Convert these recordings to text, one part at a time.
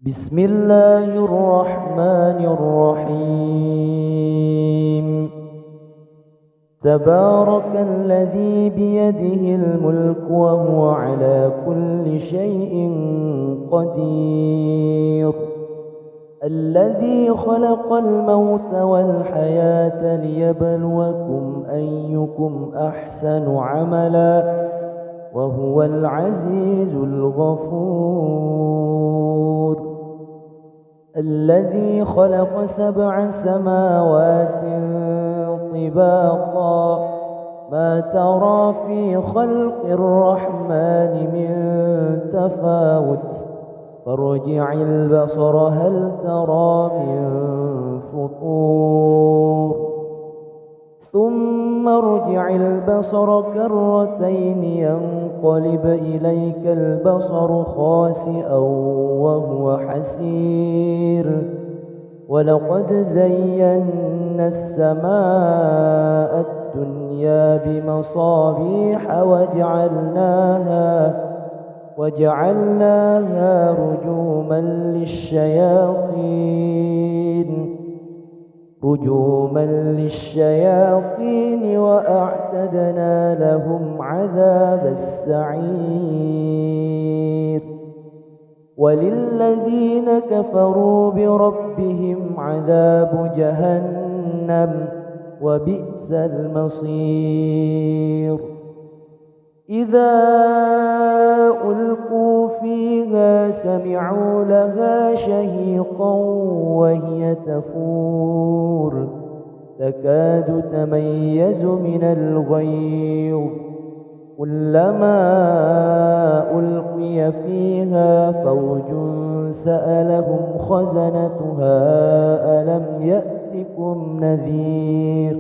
بسم الله الرحمن الرحيم. تبارك الذي بيده الملك وهو على كل شيء قدير، الذي خلق الموت والحياة ليبلوكم أيكم أحسن عملا وهو العزيز الغفور. الذي خلق 7 سماوات طباقا، ما ترى في خلق الرحمن من تفاوت، فارجع البصر هل ترى من فطور، ثم ارجع البصر كرتين ينقلب إليك البصر خاسئا وهو حسير. ولقد زينا السماء الدنيا بمصابيح وجعلناها رجوما للشياطين وأعتدنا لهم عذاب السعير. وللذين كفروا بربهم عذاب جهنم وبئس المصير. إذا ألقوا فيها سمعوا لها شهيقا وهي تفور، تكاد تميز من الغيظ، كلما ألقي فيها فوج سألهم خزنتها ألم يأتكم نذير،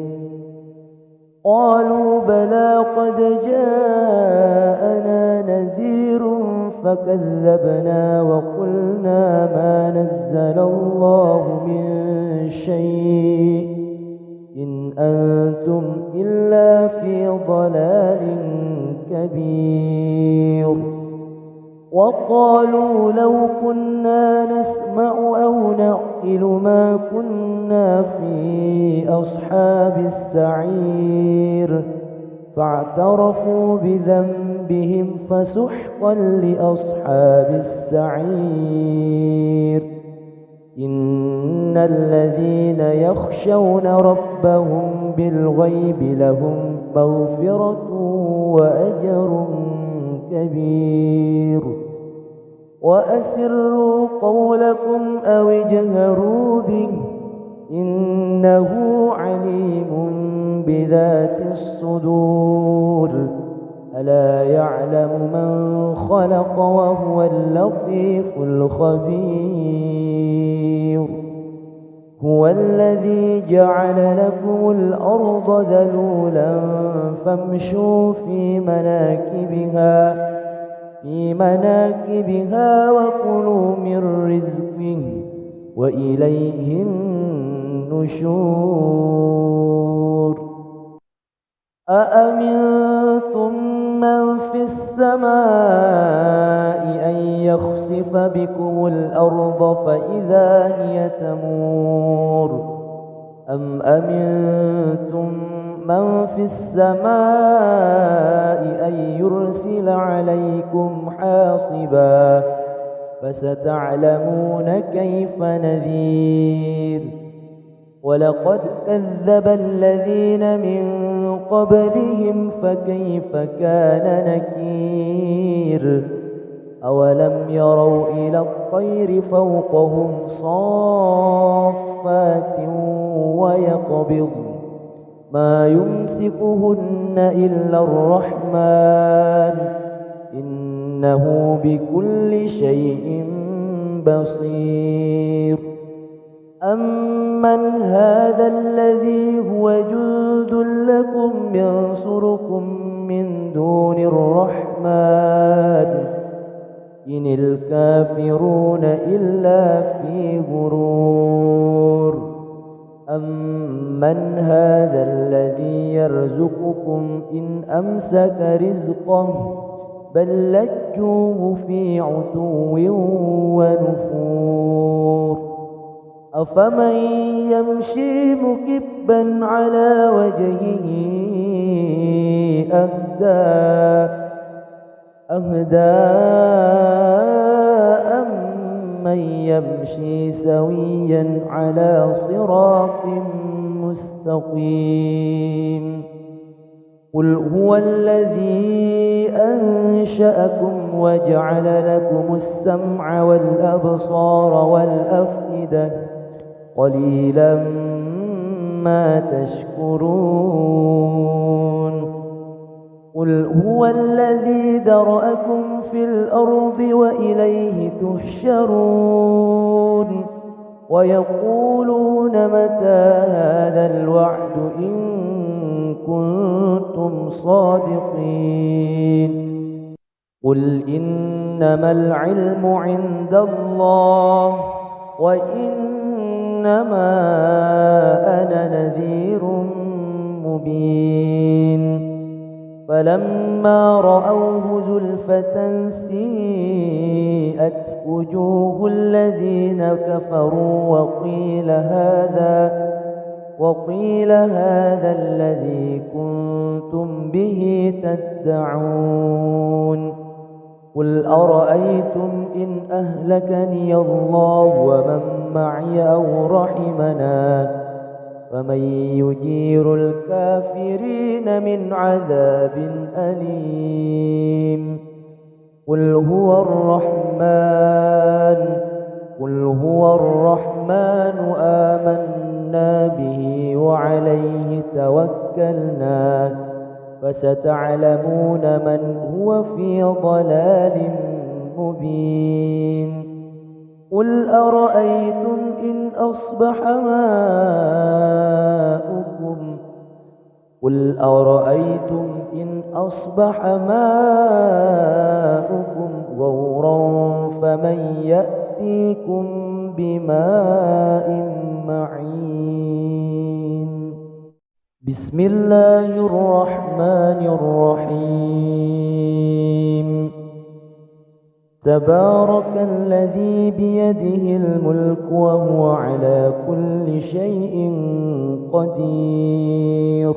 قالوا بلى قد جاءنا نذير فكذبنا وقلنا ما نزل الله من شيء إن أنتم إلا في ضلال كبير. وقالوا لو كنا نسمع أو نعقل ما كنا في أصحاب السعير، فاعترفوا بذنبهم فسحقا لأصحاب السعير. إن الذين يخشون ربهم بالغيب لهم مغفرة وأجر كبير. وأسروا قولكم أو اجهروا به إنه عليم بذات الصدور. ألا يعلم من خلق وهو اللطيف الخبير. هو الذي جعل لكم الأرض ذلولا فامشوا في مناكبها وكلوا من رزقه وإليه النشور. أأمنتم من في السماء أن يخسف بكم الأرض فإذا هي تمور، أم أمنتم من في السماء أن يرسل عليكم حاصبا، فستعلمون كيف نذير. ولقد كذب الذين من قبلهم فكيف كان نكير. أولم يروا إلى الطير فوقهم صافات ويقبض ما يمسكهن إلا الرحمن إنه بكل شيء بصير. أمن هذا الذي هو جند لكم ينصركم من دون الرحمن إن الكافرون إلا في غرور. أمن هذا الذي يرزقكم إن أمسك رزقه بل لجوا في عتو ونفور أفمن يمشي مكبا على وجهه أهدى أمن يمشي سويا على صراط مستقيم قل هو الذي أنشأكم وجعل لكم السمع والأبصار والأفئدة قليلا ما تشكرون قل هو الذي ذرأكم في الأرض وإليه تحشرون ويقولون متى هذا الوعد إن كنتم صادقين قل إنما العلم عند الله وإنما أنا نذير مبين فلما رأوه زلفة سيئت وجوه الذين كفروا وقيل هذا الذي كنتم به تدعون قل أرأيتم إن أهلكني الله ومن معي أو رحمنا فمن يجير الكافرين من عذاب أليم قل هو الرحمن آمنا به وعليه توكلنا فستعلمون من هو في ضلال مبين قل أرأيتم إن أصبح ماؤكم غورا فمن يأتيكم بماء معين بسم الله الرحمن الرحيم تبارك الذي بيده الملك وهو على كل شيء قدير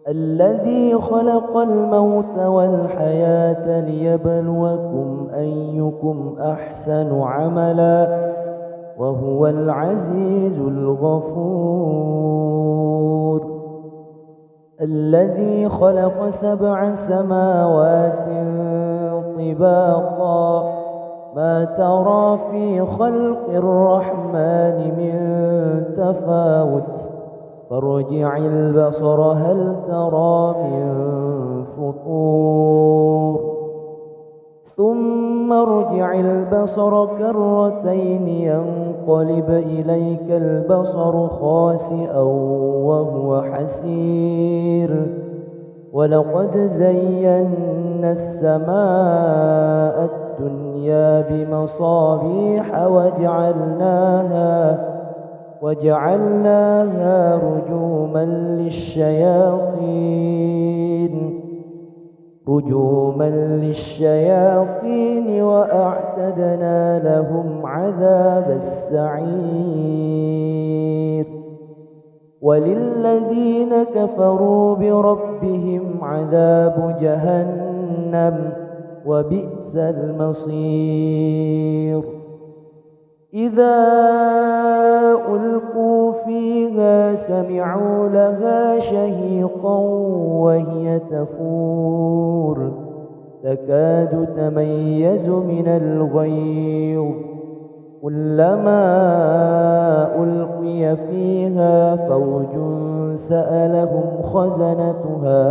الذي خلق الموت والحياة ليبلوكم أيكم أحسن عملا وهو العزيز الغفور الذي خلق 7 سماوات طباقا ما ترى في خلق الرحمن من تفاوت فارجع البصر هل ترى من فطور ثم ارجع البصر كرتين ينقلب إليك البصر خاسئا وهو حسير ولقد زينا السماء الدنيا بمصابيح وجعلناها رجوما للشياطين وأعتدنا لهم عذاب السعير وللذين كفروا بربهم عذاب جهنم وبئس المصير إذا ألقوا فيها سمعوا لها شهيقا وهي تفور تكاد تميز من الغيظ كلما ألقي فيها فوج سألهم خزنتها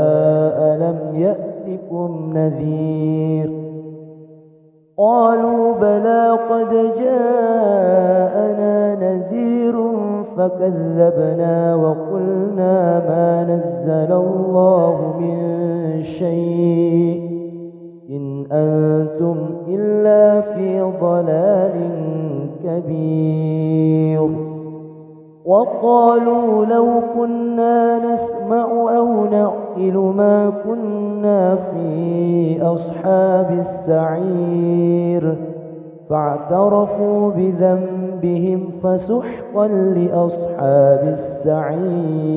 ألم يأتكم نذير قالوا بلى قد جاءنا نذير فكذبنا وقلنا ما نزل الله من شيء إن أنتم إلا في ضلال كبير وقالوا لو كنا نسمع أو نعقل ما كنا في أصحاب السعير فاعترفوا بذنبهم فسحقا لأصحاب السعير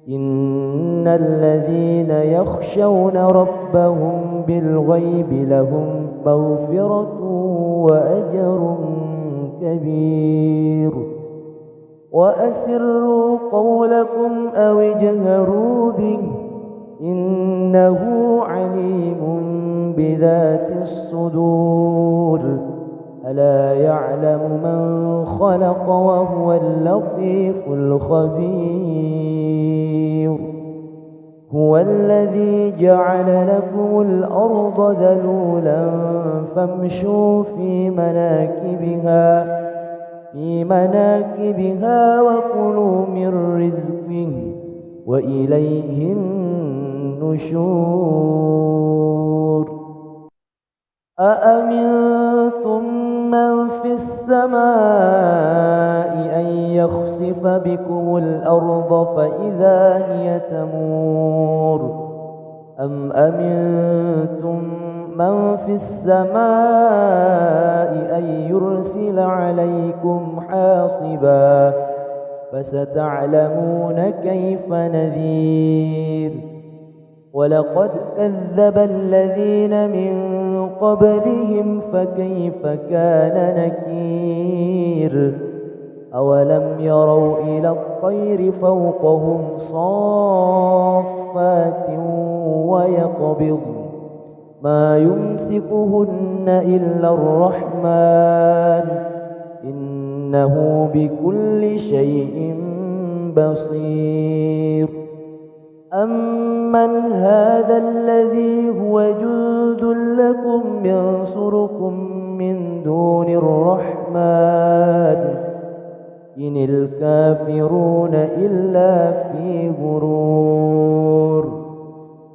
إن الذين يخشون ربهم بالغيب لهم مغفرة وأجر كبير وأسروا قولكم أو اجهروا به إنه عليم بذات الصدور ألا يعلم من خلق وهو اللطيف الخبير هو الذي جعل لكم الأرض ذلولا فامشوا في مناكبها وكلوا من رزقه وإليه النشور أأمنتم من في السماء أن يخسف بكم الأرض فإذا هي تمور أم أمنتم من في السماء أن يرسل عليكم حاصبا فستعلمون كيف نذير ولقد كذب الذين من قبلهم فكيف كان نكير أولم يروا إلى الطير فوقهم صافات ويقبض ما يمسكهن إلا الرحمن إنه بكل شيء بصير أمن هذا الذي هو جند لكم ينصركم من دون الرحمن إن الكافرون إلا في غرور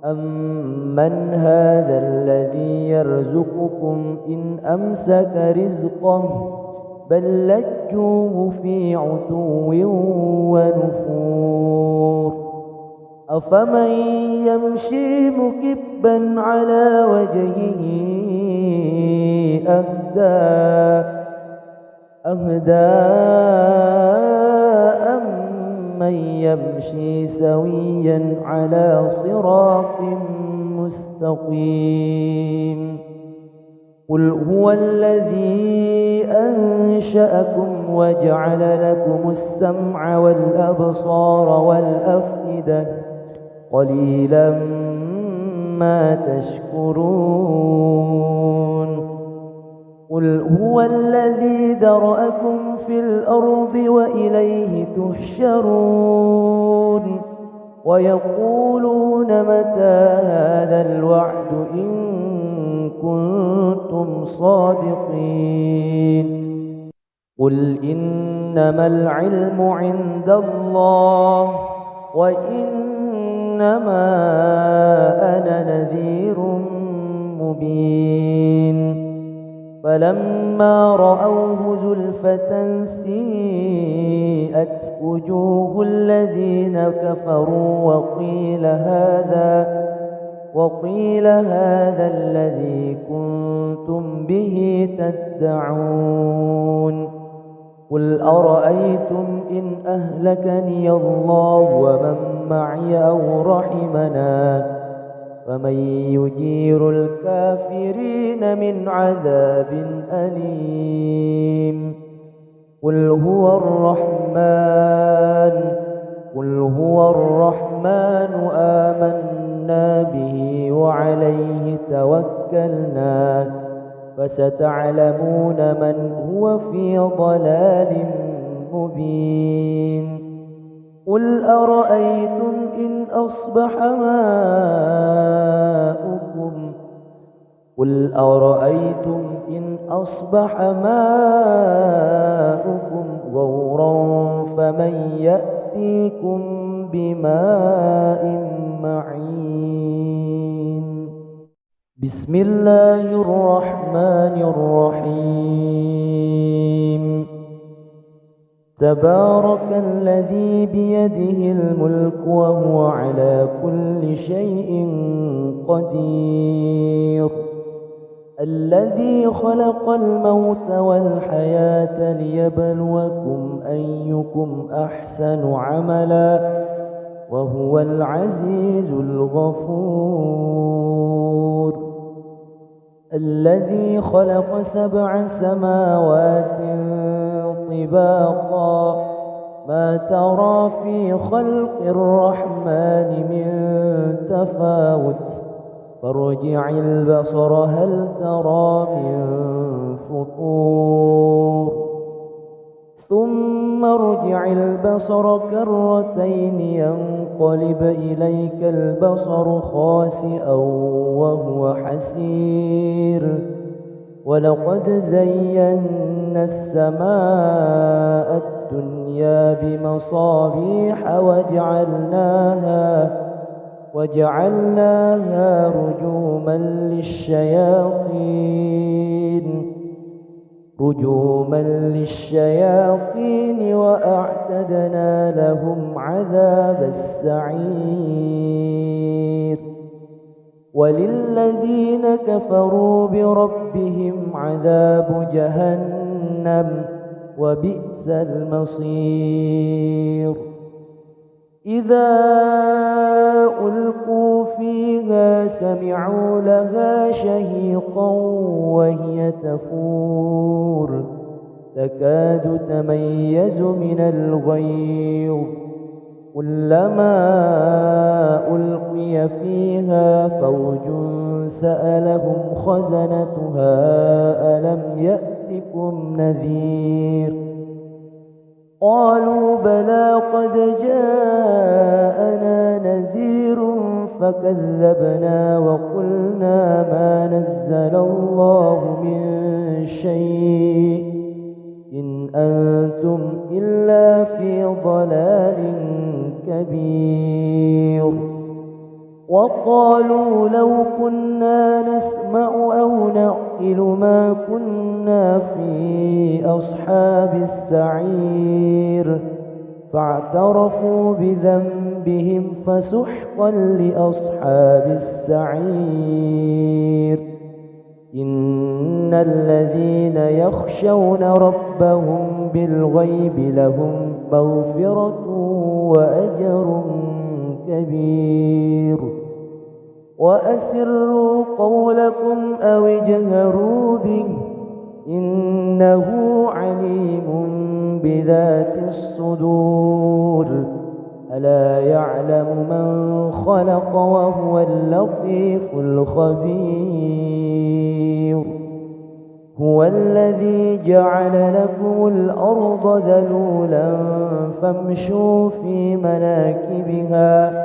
أمن هذا الذي يرزقكم إن أمسك رزقه بل لجوه في عتو ونفور أفمن يمشي مكبا على وجهه أهدى أمن يمشي سويا على صراط مستقيم قل هو الذي أنشأكم وجعل لكم السمع والأبصار والأفئدة قليلا ما تشكرون قل هو الذي ذرأكم في الأرض وإليه تحشرون ويقولون متى هذا الوعد إن كنتم صادقين قل إنما العلم عند الله وإنما أنا نذير مبين فلما رأوه زلفة سيئت وجوه الذين كفروا وقيل هذا الذي كنتم به تدعون قل أرأيتم إن أهلكني الله ومن معي أو رحمنا فمن يجير الكافرين من عذاب أليم قل هو الرحمن آمنا به وعليه توكلنا فستعلمون من هو في ضلال مبين قل أرأيتم إن أصبح ماؤكم غورا فمن يأتيكم بماء معين بسم الله الرحمن الرحيم تبارك الذي بيده الملك وهو على كل شيء قدير الذي خلق الموت والحياة ليبلوكم أيكم أحسن عملا وهو العزيز الغفور الذي خلق 7 سماوات طباقا ما ترى في خلق الرحمن من تفاوت فارجع البصر هل ترى من فطور ثم ارجع البصر كرتين ينقلب إليك البصر خاسئا وهو حسير ولقد زينا السماء الدنيا بمصابيح وجعلناها رجوما للشياطين وأعتدنا لهم عذاب السعير وللذين كفروا بربهم عذاب جهنم وبئس المصير إذا ألقوا فيها سمعوا لها شهيقا وهي تفور تكاد تميز من الغيظ كلما ألقي فيها فوج سألهم خزنتها ألم يأتكم نذير قالوا بلى قد جاءنا نذير فكذبنا وقلنا ما نزل الله من شيء إن أنتم إلا في ضلال كبير وقالوا لو كنا نسمع أو نعقل ما كنا في أصحاب السعير فاعترفوا بذنبهم فسحقا لأصحاب السعير إن الذين يخشون ربهم بالغيب لهم مغفرة وأجر كبير وأسروا قولكم أو اجهروا به إنه عليم بذات الصدور ألا يعلم من خلق وهو اللطيف الخبير هو الذي جعل لكم الأرض ذلولا فامشوا في مناكبها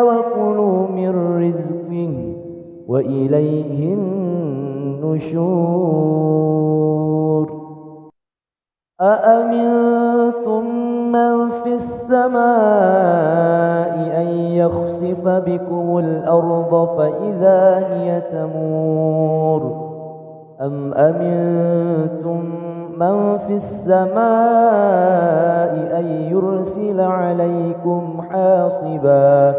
وكلوا من رزقه وإليه النشور أأمنتم من في السماء أن يخسف بكم الأرض فإذا هي تمور أم أمنتم من في السماء أن يرسل عليكم حاصبا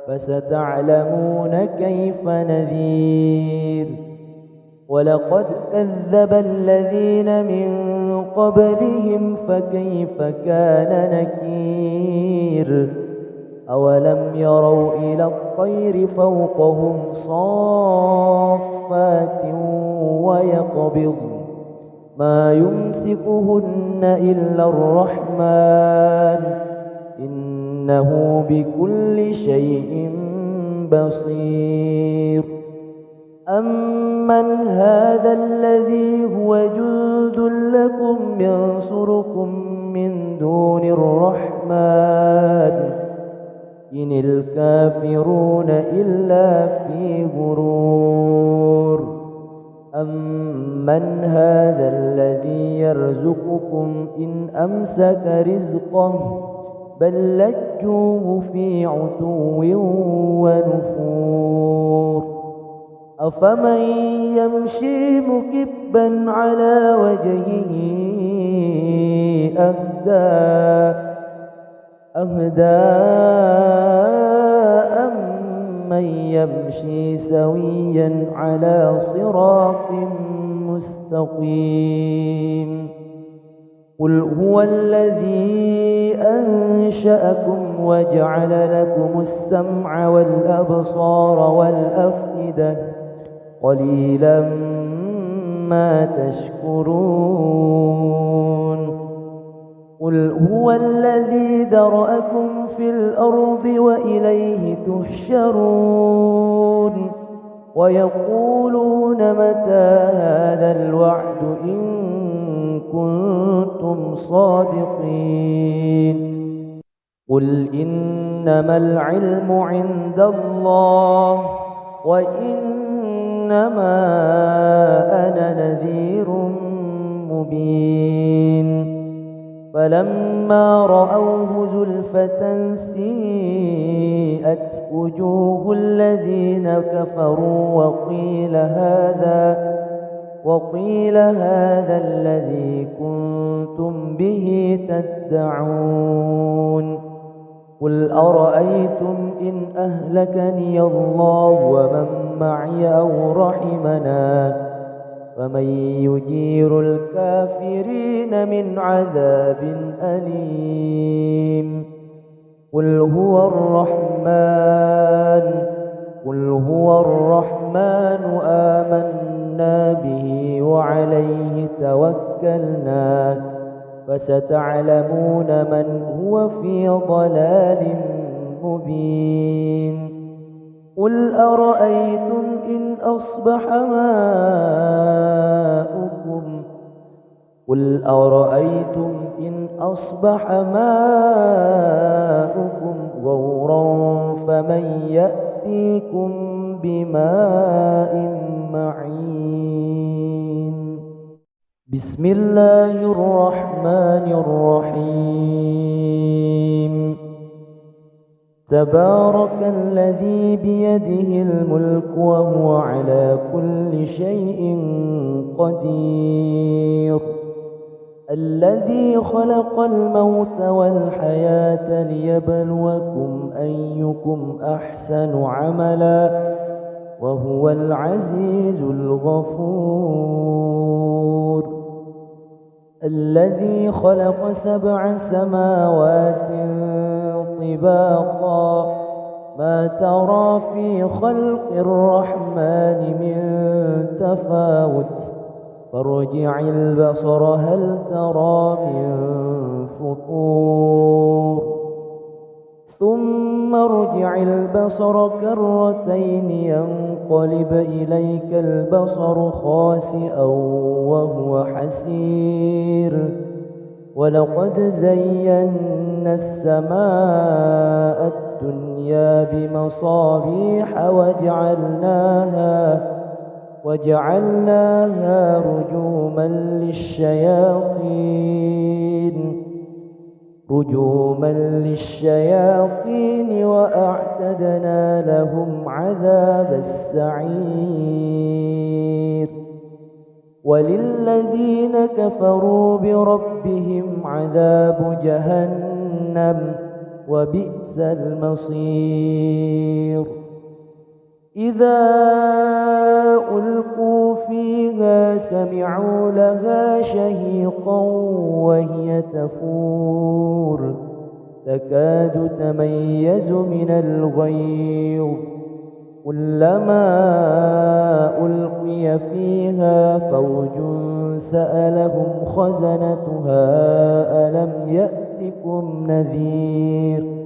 فستعلمون كيف نذير ولقد كذب الذين من قبلهم فكيف كان نكير أولم يروا إلى الطير فوقهم صافات ويقبض ما يمسكهن إلا الرحمن إنه بكل شيء بصير أمن هذا الذي هو جند لكم ينصركم من دون الرحمن إن الكافرون إلا في غرور أمن هذا الذي يرزقكم إن أمسك رزقه بل لجوه في عتو ونفور أفمن يمشي مكبا على وجهه أهدى أمن يمشي سويا على صراط مستقيم قل هو الذي أنشأكم وجعل لكم السمع والأبصار والأفئدة قليلا ما تشكرون قل هو الذي ذرأكم في الأرض وإليه تحشرون ويقولون متى هذا الوعد إن كنتم صادقين قل إنما العلم عند الله وإنما أنا نذير مبين فلما رأوه زلفة سيئت وجوه الذين كفروا وقيل هذا الذي كنتم به تدعون قل أرأيتم إن أهلكني الله ومن معي أو رحمنا فمن يجير الكافرين من عذاب أليم قل هو الرحمن آمنا به وعليه توكلنا فستعلمون من هو في ضلال مبين قل أرأيتم إن أصبح ماؤكم غورا فمن يأتيكم بماء معين بسم الله الرحمن الرحيم تبارك الذي بيده الملك وهو على كل شيء قدير الذي خلق الموت والحياة ليبلوكم أيكم أحسن عملا وهو العزيز الغفور الذي خلق 7 سماوات طباقا ما ترى في خلق الرحمن من تفاوت فارجع البصر هل ترى من فطور ثم ارجع البصر كرتين ينقلب إليك البصر خاسئا وهو حسير ولقد زينا السماء الدنيا بمصابيح وجعلناها رجوما للشياطين وأعتدنا لهم عذاب السعير وللذين كفروا بربهم عذاب جهنم وبئس المصير إذا ألقوا فيها سمعوا لها شهيقا وهي تفور تكاد تميز من الغيظ كلما ألقي فيها فوج سألهم خزنتها ألم يأتكم نذير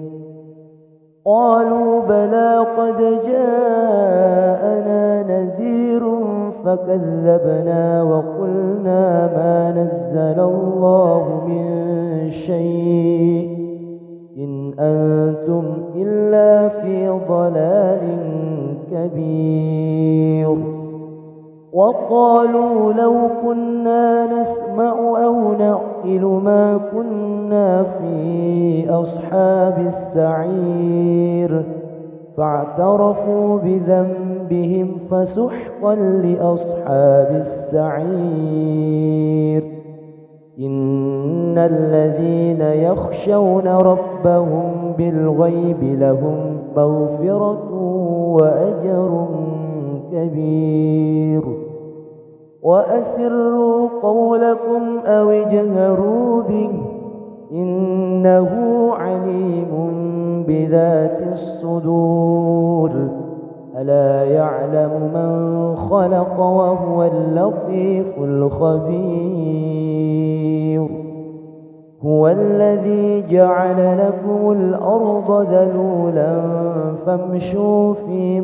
قالوا بلى قد جاءنا نذير فكذبنا وقلنا ما نزل الله من شيء إن أنتم إلا في ضلال كبير وقالوا لو كنا نسمع أو نعقل ما كنا في أصحاب السعير فاعترفوا بذنبهم بهم فسحقا لأصحاب السعير إن الذين يخشون ربهم بالغيب لهم مغفرة وأجر كبير وأسروا قولكم أو اجهروا به إنه عليم بذات الصدور ألا يعلم من خلق وهو اللطيف الخبير هو الذي جعل لكم الأرض ذلولا فامشوا في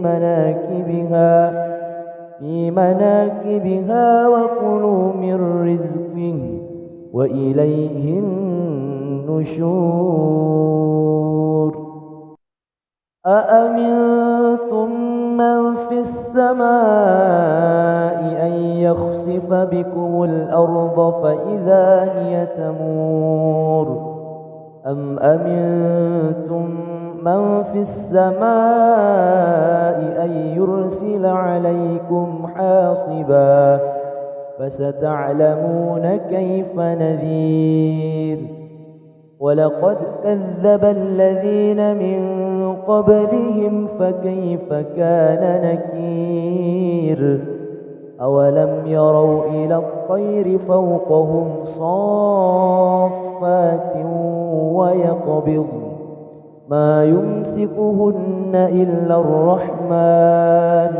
مناكبها وكلوا من رزقه وإليه النشور أأمنتم من في السماء أن يخسف بكم الأرض فإذا هي تمور أم أمنتم من في السماء أن يرسل عليكم حاصبا فستعلمون كيف نذير ولقد كذب الذين من قبلهم فكيف كان نكير أولم يروا إلى الطير فوقهم صافات ويقبض ما يمسكهن إلا الرحمن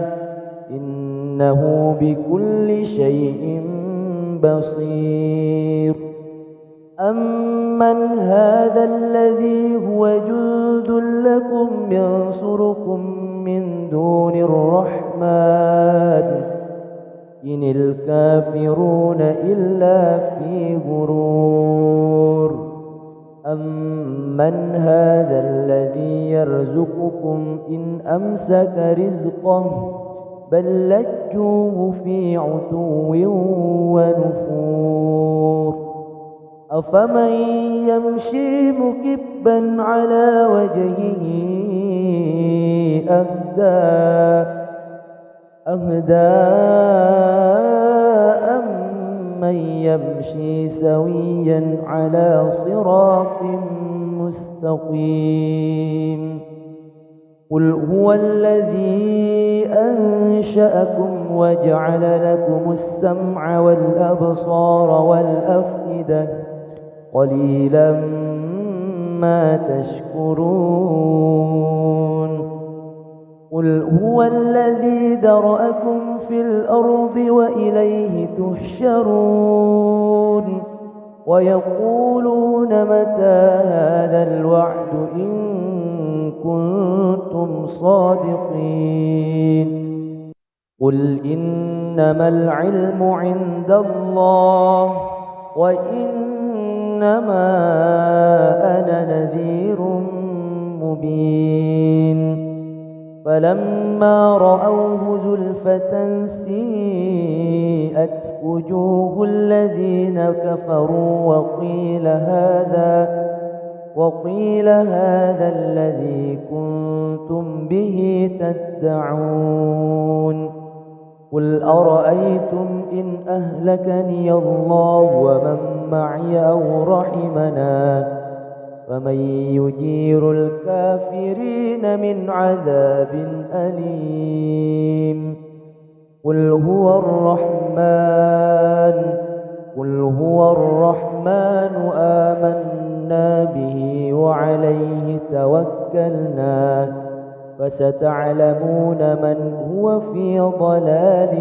إنه بكل شيء بصير أمن هذا الذي هو جند لكم ينصركم من دون الرحمن إن الكافرون إلا في غرور أمن هذا الذي يرزقكم إن أمسك رزقه بل لجوه في عتو ونفور أفمن يمشي مكبا على وجهه أهدى أمن يمشي سويا على صراط مستقيم قل هو الذي أنشأكم وجعل لكم السمع والأبصار والأفئدة قليلا ما تشكرون قل هو الذي ذرأكم في الأرض وإليه تحشرون ويقولون متى هذا الوعد إن كنتم صادقين قل إنما العلم عند الله وإنما أنا نذير مبين فلما رأوه زلفة سيئت وجوه الذين كفروا وقيل هذا الذي كنتم به تدعون قل أرأيتم إن أهلكني الله ومن معي أو رحمنا فمن يجير الكافرين من عذاب أليم قل هو الرحمن آمنا به وعليه توكلنا فستعلمون من هو في ضلال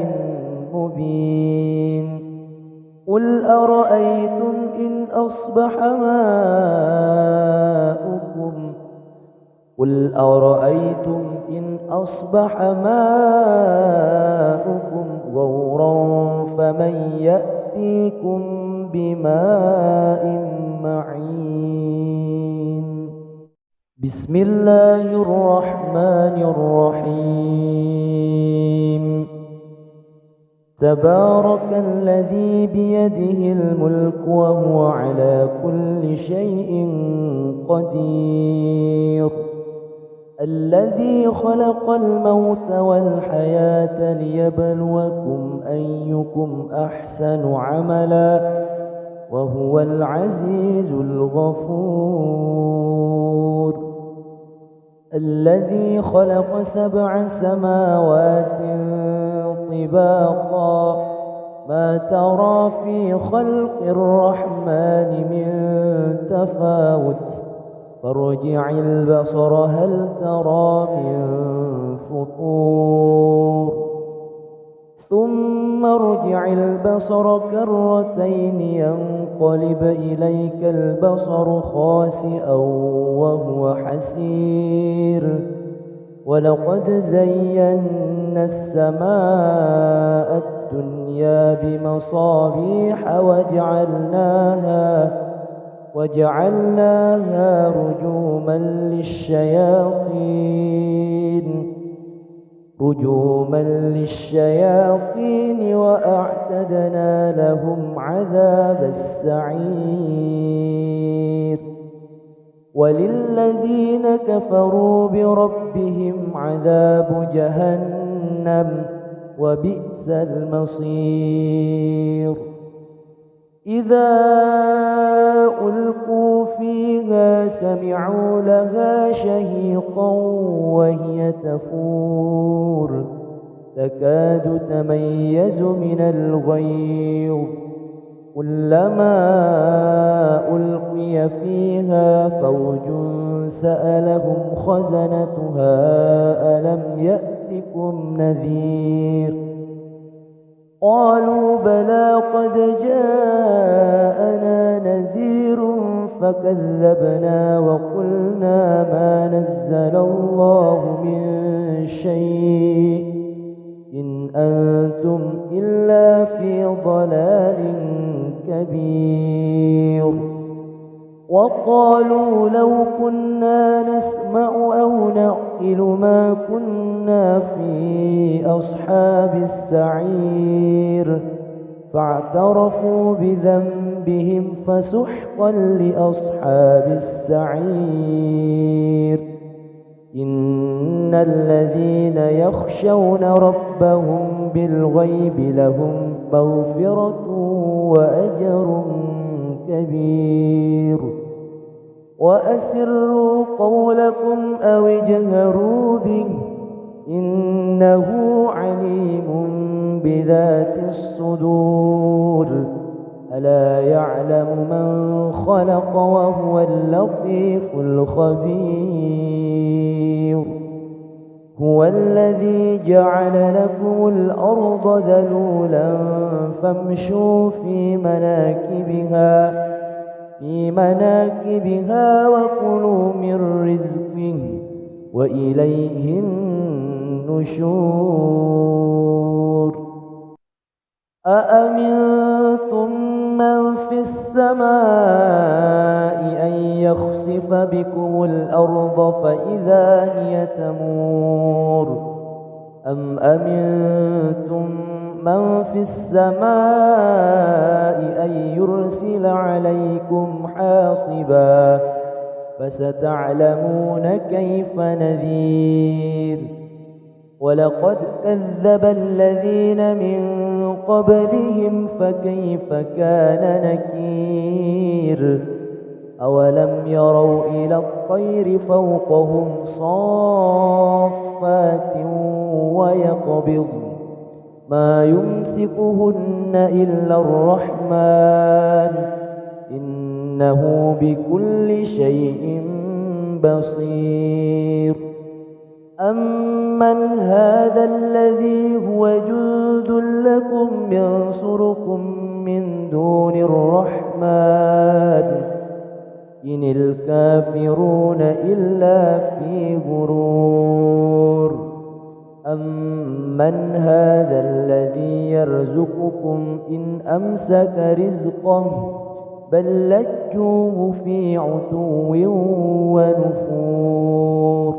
مبين قل أرأيتم إن أصبح ماؤكم غورا فمن يأتيكم بماء معين بسم الله الرحمن الرحيم تبارك الذي بيده الملك وهو على كل شيء قدير الذي خلق الموت والحياة ليبلوكم أيكم أحسن عملا وهو العزيز الغفور. الذي خلق 7 سماوات طباقا ما ترى في خلق الرحمن من تفاوت فارجع البصر هل ترى من فطور ثم ارجع البصر كرتين ينقلب إليك البصر خاسئا وهو حسير ولقد زينا السماء الدنيا بمصابيح وجعلناها رجوما للشياطين وأعتدنا لهم عذاب السعير. وللذين كفروا بربهم عذاب جهنم وبئس المصير. إذا ألقوا فيها سمعوا لها شهيقا وهي تفور تكاد تميز من الغيظ كلما ألقي فيها فوج سألهم خزنتها ألم يأتكم نذير قالوا بلى قد جاءنا نذير فكذبنا وقلنا ما نزل الله من شيء إن أنتم إلا في ضلال كبير. وقالوا لو كنا نسمع أو نعقل ما كنا في أصحاب السعير فاعترفوا بذنبهم فسحقا لأصحاب السعير. إن الذين يخشون ربهم بالغيب لهم مغفرة وأجر كبير. وأسروا قولكم أو اجهروا به إنه عليم بذات الصدور. ألا يعلم من خلق وهو اللطيف الخبير. هو الذي جعل لكم الأرض ذلولا فامشوا في مناكبها وكلوا من رزقه وإليه النشور. أأمنتم من في السماء أن يخسف بكم الأرض فإذا هي تمور أم أمنتم من في السماء أن يرسل عليكم حاصبا فستعلمون كيف نذير. ولقد كذب الذين من قبلهم فكيف كان نكير. أولم يروا إلى الطير فوقهم صافات ويقبض ما يمسكهن إلا الرحمن إنه بكل شيء بصير. أمن هذا الذي هو جند لكم ينصركم من دون الرحمن إن الكافرون إلا في غرور. أمن هذا الذي يرزقكم إن أمسك رزقه بل لجوه في عتو ونفور.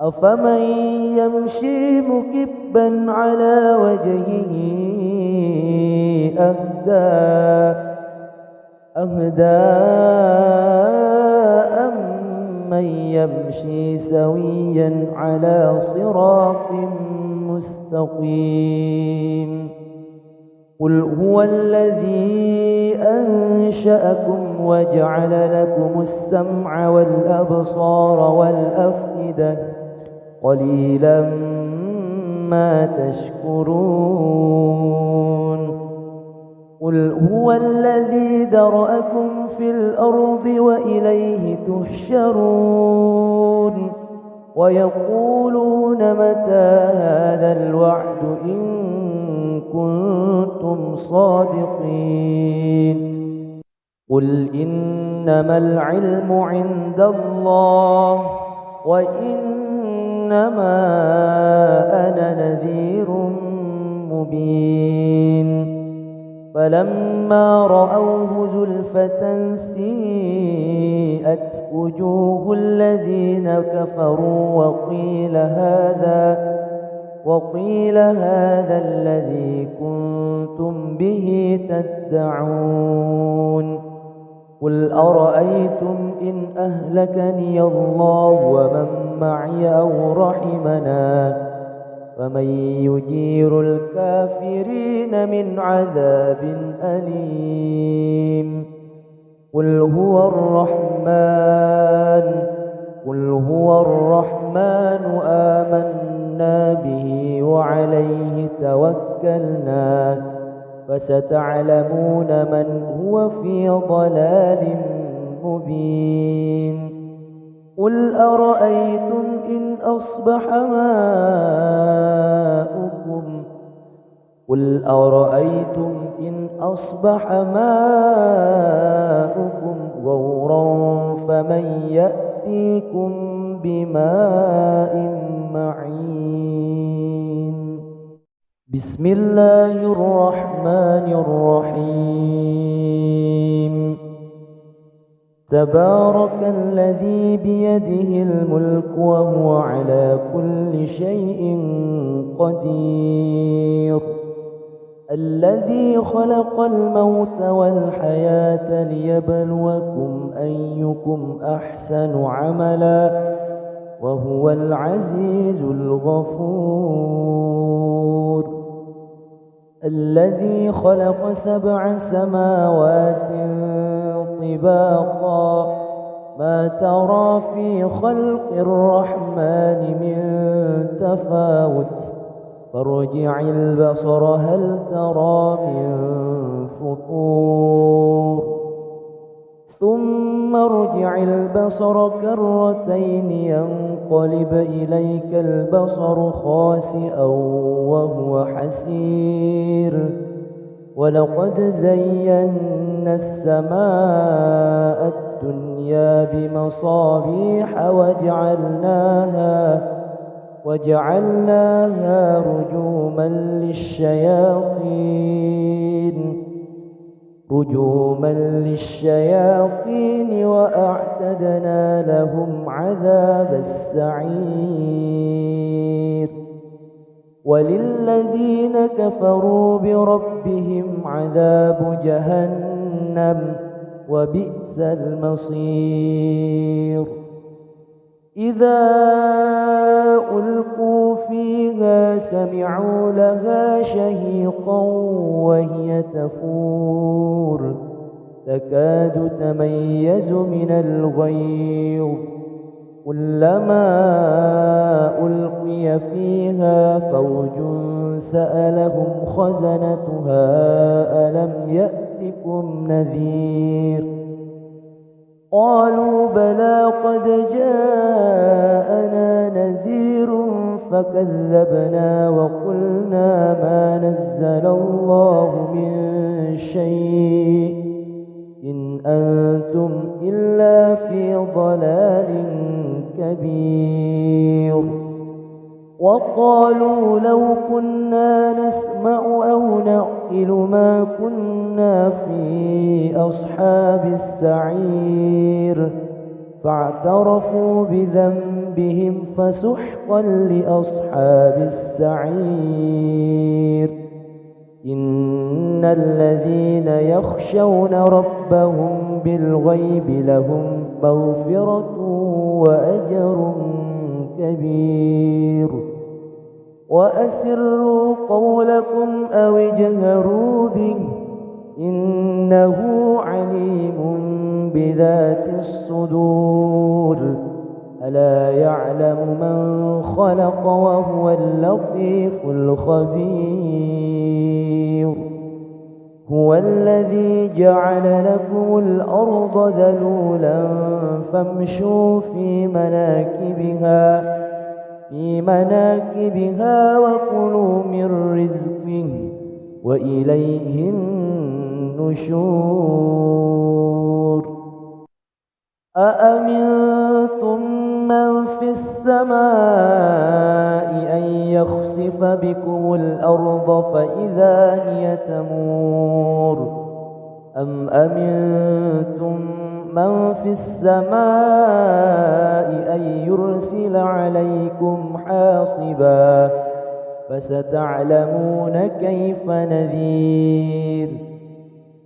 أفمن يمشي مكبا على وجهه أهدى أمن يمشي سويا على صراط مستقيم قل هو الذي أنشأكم وجعل لكم السمع والأبصار والأفئدة قليلا ما تشكرون قل هو الذي ذرأكم في الأرض وإليه تحشرون ويقولون متى هذا الوعد إن كنتم صادقين قل إنما العلم عند الله وإنما أنا نذير مبين فلما رأوه زلفة سيئت وجوه الذين كفروا وقيل هذا الذي كنتم به تدعون قل أرأيتم إن أهلكني الله ومن معي أو رحمنا فمن يجير الكافرين من عذاب أليم قل هو الرحمن آمنا به وعليه توكلنا فستعلمون من هو في ضلال مبين قل أرأيتم إن أصبح ماؤكم غورا فمن يأتيكم بماء معين بسم الله الرحمن الرحيم تبارك الذي بيده الملك وهو على كل شيء قدير الذي خلق الموت والحياة ليبلوكم أيكم أحسن عملا وهو العزيز الغفور الذي خلق 7 سماوات طباقا ما ترى في خلق الرحمن من تفاوت فارجع البصر هل ترى من فطور ثم ارجع البصر كرتين ينقلب إليك البصر خاسئا وهو حسير ولقد زينا السماء الدنيا بمصابيح وجعلناها رجوما للشياطين وأعتدنا لهم عذاب السعير وللذين كفروا بربهم عذاب جهنم وبئس المصير إذا ألقوا فيها سمعوا لها شهيقا وهي تفور تكاد تميز من الغيظ كلما ألقي فيها فوج سألهم خزنتها ألم يأتكم نذير قالوا بلى قد جاءنا نذير فكذبنا وقلنا ما نزل الله من شيء إن أنتم إلا في ضلال كبير وقالوا لو كنا نسمع أو نعقل ما كنا في أصحاب السعير فاعترفوا بذنبهم فسحقا لأصحاب السعير إن الذين يخشون ربهم بالغيب لهم مغفرة وأجر كبير وأسروا قولكم أو اجهروا به إنه عليم بذات الصدور ألا يعلم من خلق وهو اللطيف الخبير هو الذي جعل لكم الأرض ذلولا فامشوا في مناكبها وكلوا من رزقه وإليه النشور أأمنتم من في السماء أن يخسف بكم الأرض فإذا هي تمور أم أمنتم من في السماء أن يرسل عليكم حاصبا فستعلمون كيف نذير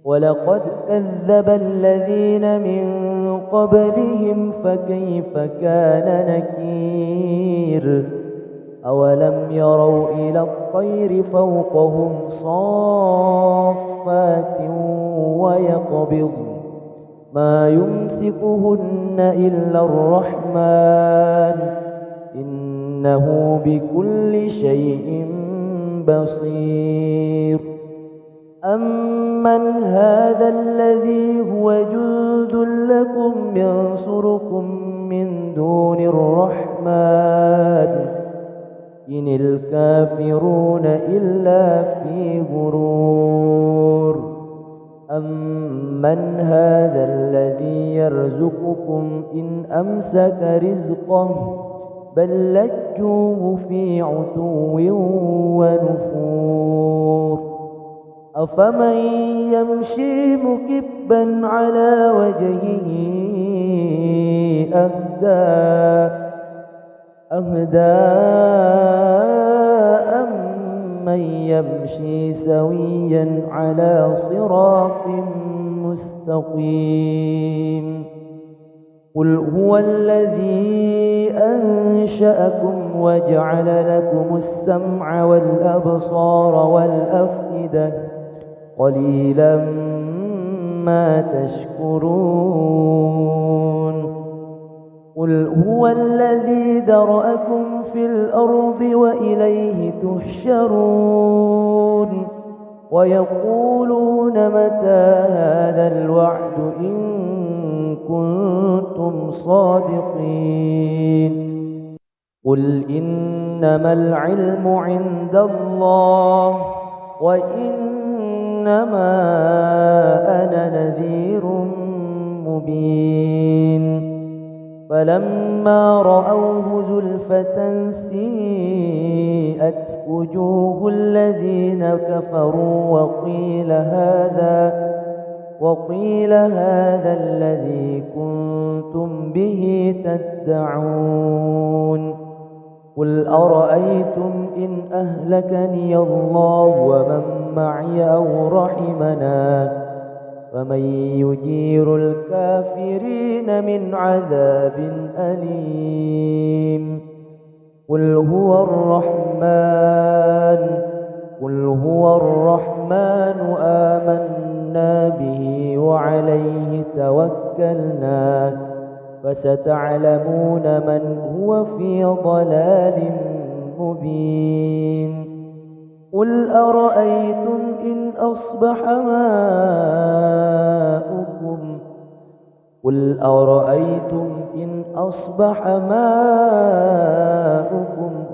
ولقد كذب الذين من قبلهم فكيف كان نكير أولم يروا إلى الطير فوقهم صافات ويقبض ما يمسكهن إلا الرحمن إنه بكل شيء بصير أمن هذا الذي هو جند لكم ينصركم من دون الرحمن إن الكافرون إلا في غرور أمن هذا الذي يرزقكم إن أمسك رزقه بل لجوه في عتو ونفور أفمن يمشي مكبا على وجهه أهدى أمن يمشي سويا على صراط مستقيم قل هو الذي أنشأكم وجعل لكم السمع والأبصار والأفئدة قليلا ما تشكرون قل هو الذي ذرأكم في الأرض وإليه تحشرون ويقولون متى هذا الوعد إن كنتم صادقين قل إنما العلم عند الله وإنما أنا نذير مبين فلما رأوه زلفة سيئت وجوه الذين كفروا وقيل هذا الذي كنتم به تدعون قل أرأيتم إن أهلكني الله ومن معي أو رحمنا فمن يجير الكافرين من عذاب أليم قل هو الرحمن آمنا به وعليه توكلنا فستعلمون من هو في ضلال مبين قل أرأيتم إن أصبح ماؤكم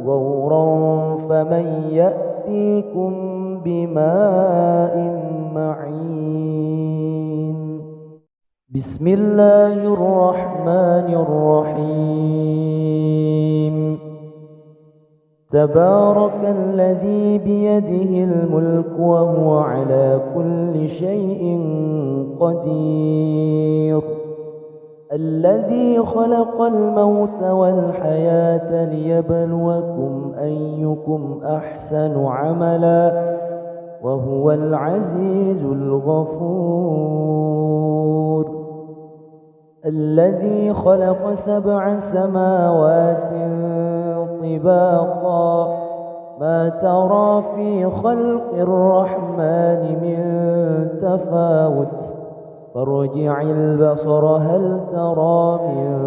غورا فمن يأتيكم بماء معين بسم الله الرحمن الرحيم تبارك الذي بيده الملك وهو على كل شيء قدير الذي خلق الموت والحياة ليبلوكم أيكم أحسن عملا وهو العزيز الغفور الذي خلق 7 سماوات طباقا ما ترى في خلق الرحمن من تفاوت فارجع البصر هل ترى من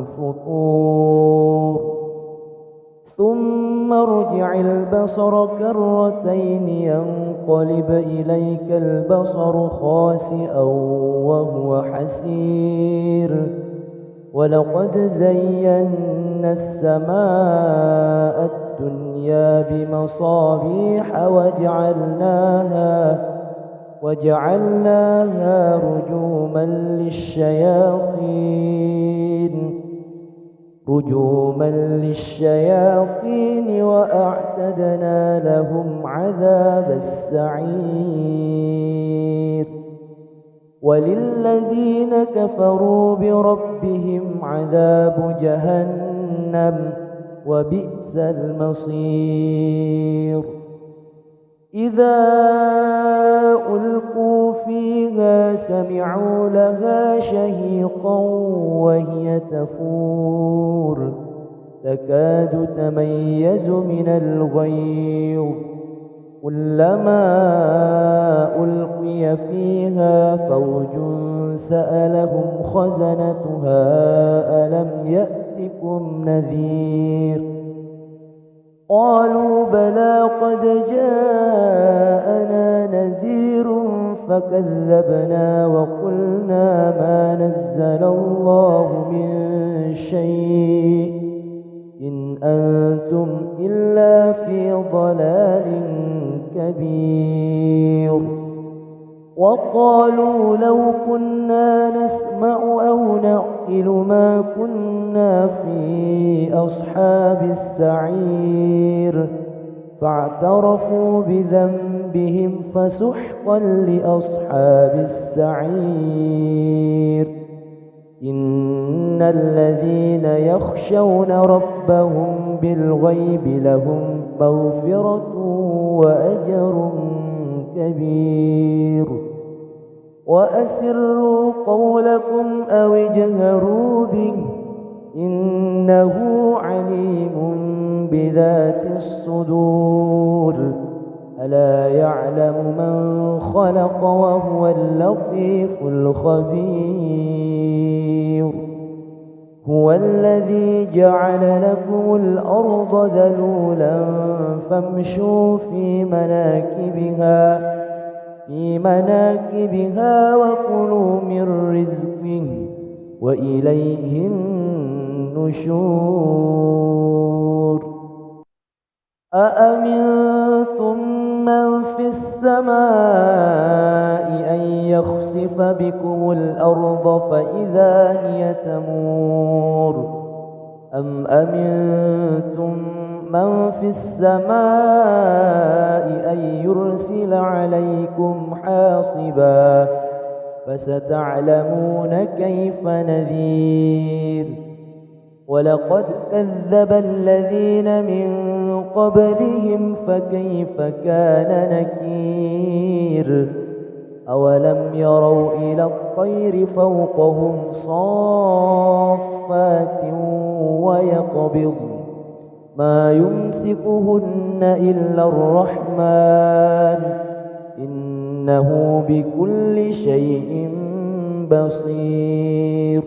فطور ثم ارجع البصر كرتين ينقلب إليك البصر خاسئا وهو حسير ولقد زينا السماء الدنيا بمصابيح وجعلناها رجوما للشياطين وأعتدنا لهم عذاب السعير وللذين كفروا بربهم عذاب جهنم وبئس المصير إذا ألقوا فيها سمعوا لها شهيقا وهي تفور تكاد تميز من الغيظ كلما ألقي فيها فوج سألهم خزنتها ألم يأتكم نذير قالوا بلى قد جاءنا نذير فكذبنا وقلنا ما نزل الله من شيء إن أنتم إلا في ضلال كبير وقالوا لو كنا نسمع أو نعقل ما كنا في أصحاب السعير فاعترفوا بذنبهم فسحقا لأصحاب السعير إن الذين يخشون ربهم بالغيب لهم مغفرة وأجر كبير وأسروا قولكم أو اجهروا به إنه عليم بذات الصدور ألا يعلم من خلق وهو اللطيف الخبير هو الذي جعل لكم الأرض ذلولا فامشوا في مناكبها وكلوا من رزقه وإليه النشور أأمنتم من في السماء أن يخسف بكم الأرض فإذا هي تمور أم أمنتم من في السماء أن يرسل عليكم حاصبا فستعلمون كيف نذير ولقد كذب الذين من قبلهم فكيف كان نكير أولم يروا إلى الطير فوقهم صافات ويقبض ما يمسكهن إلا الرحمن إنه بكل شيء بصير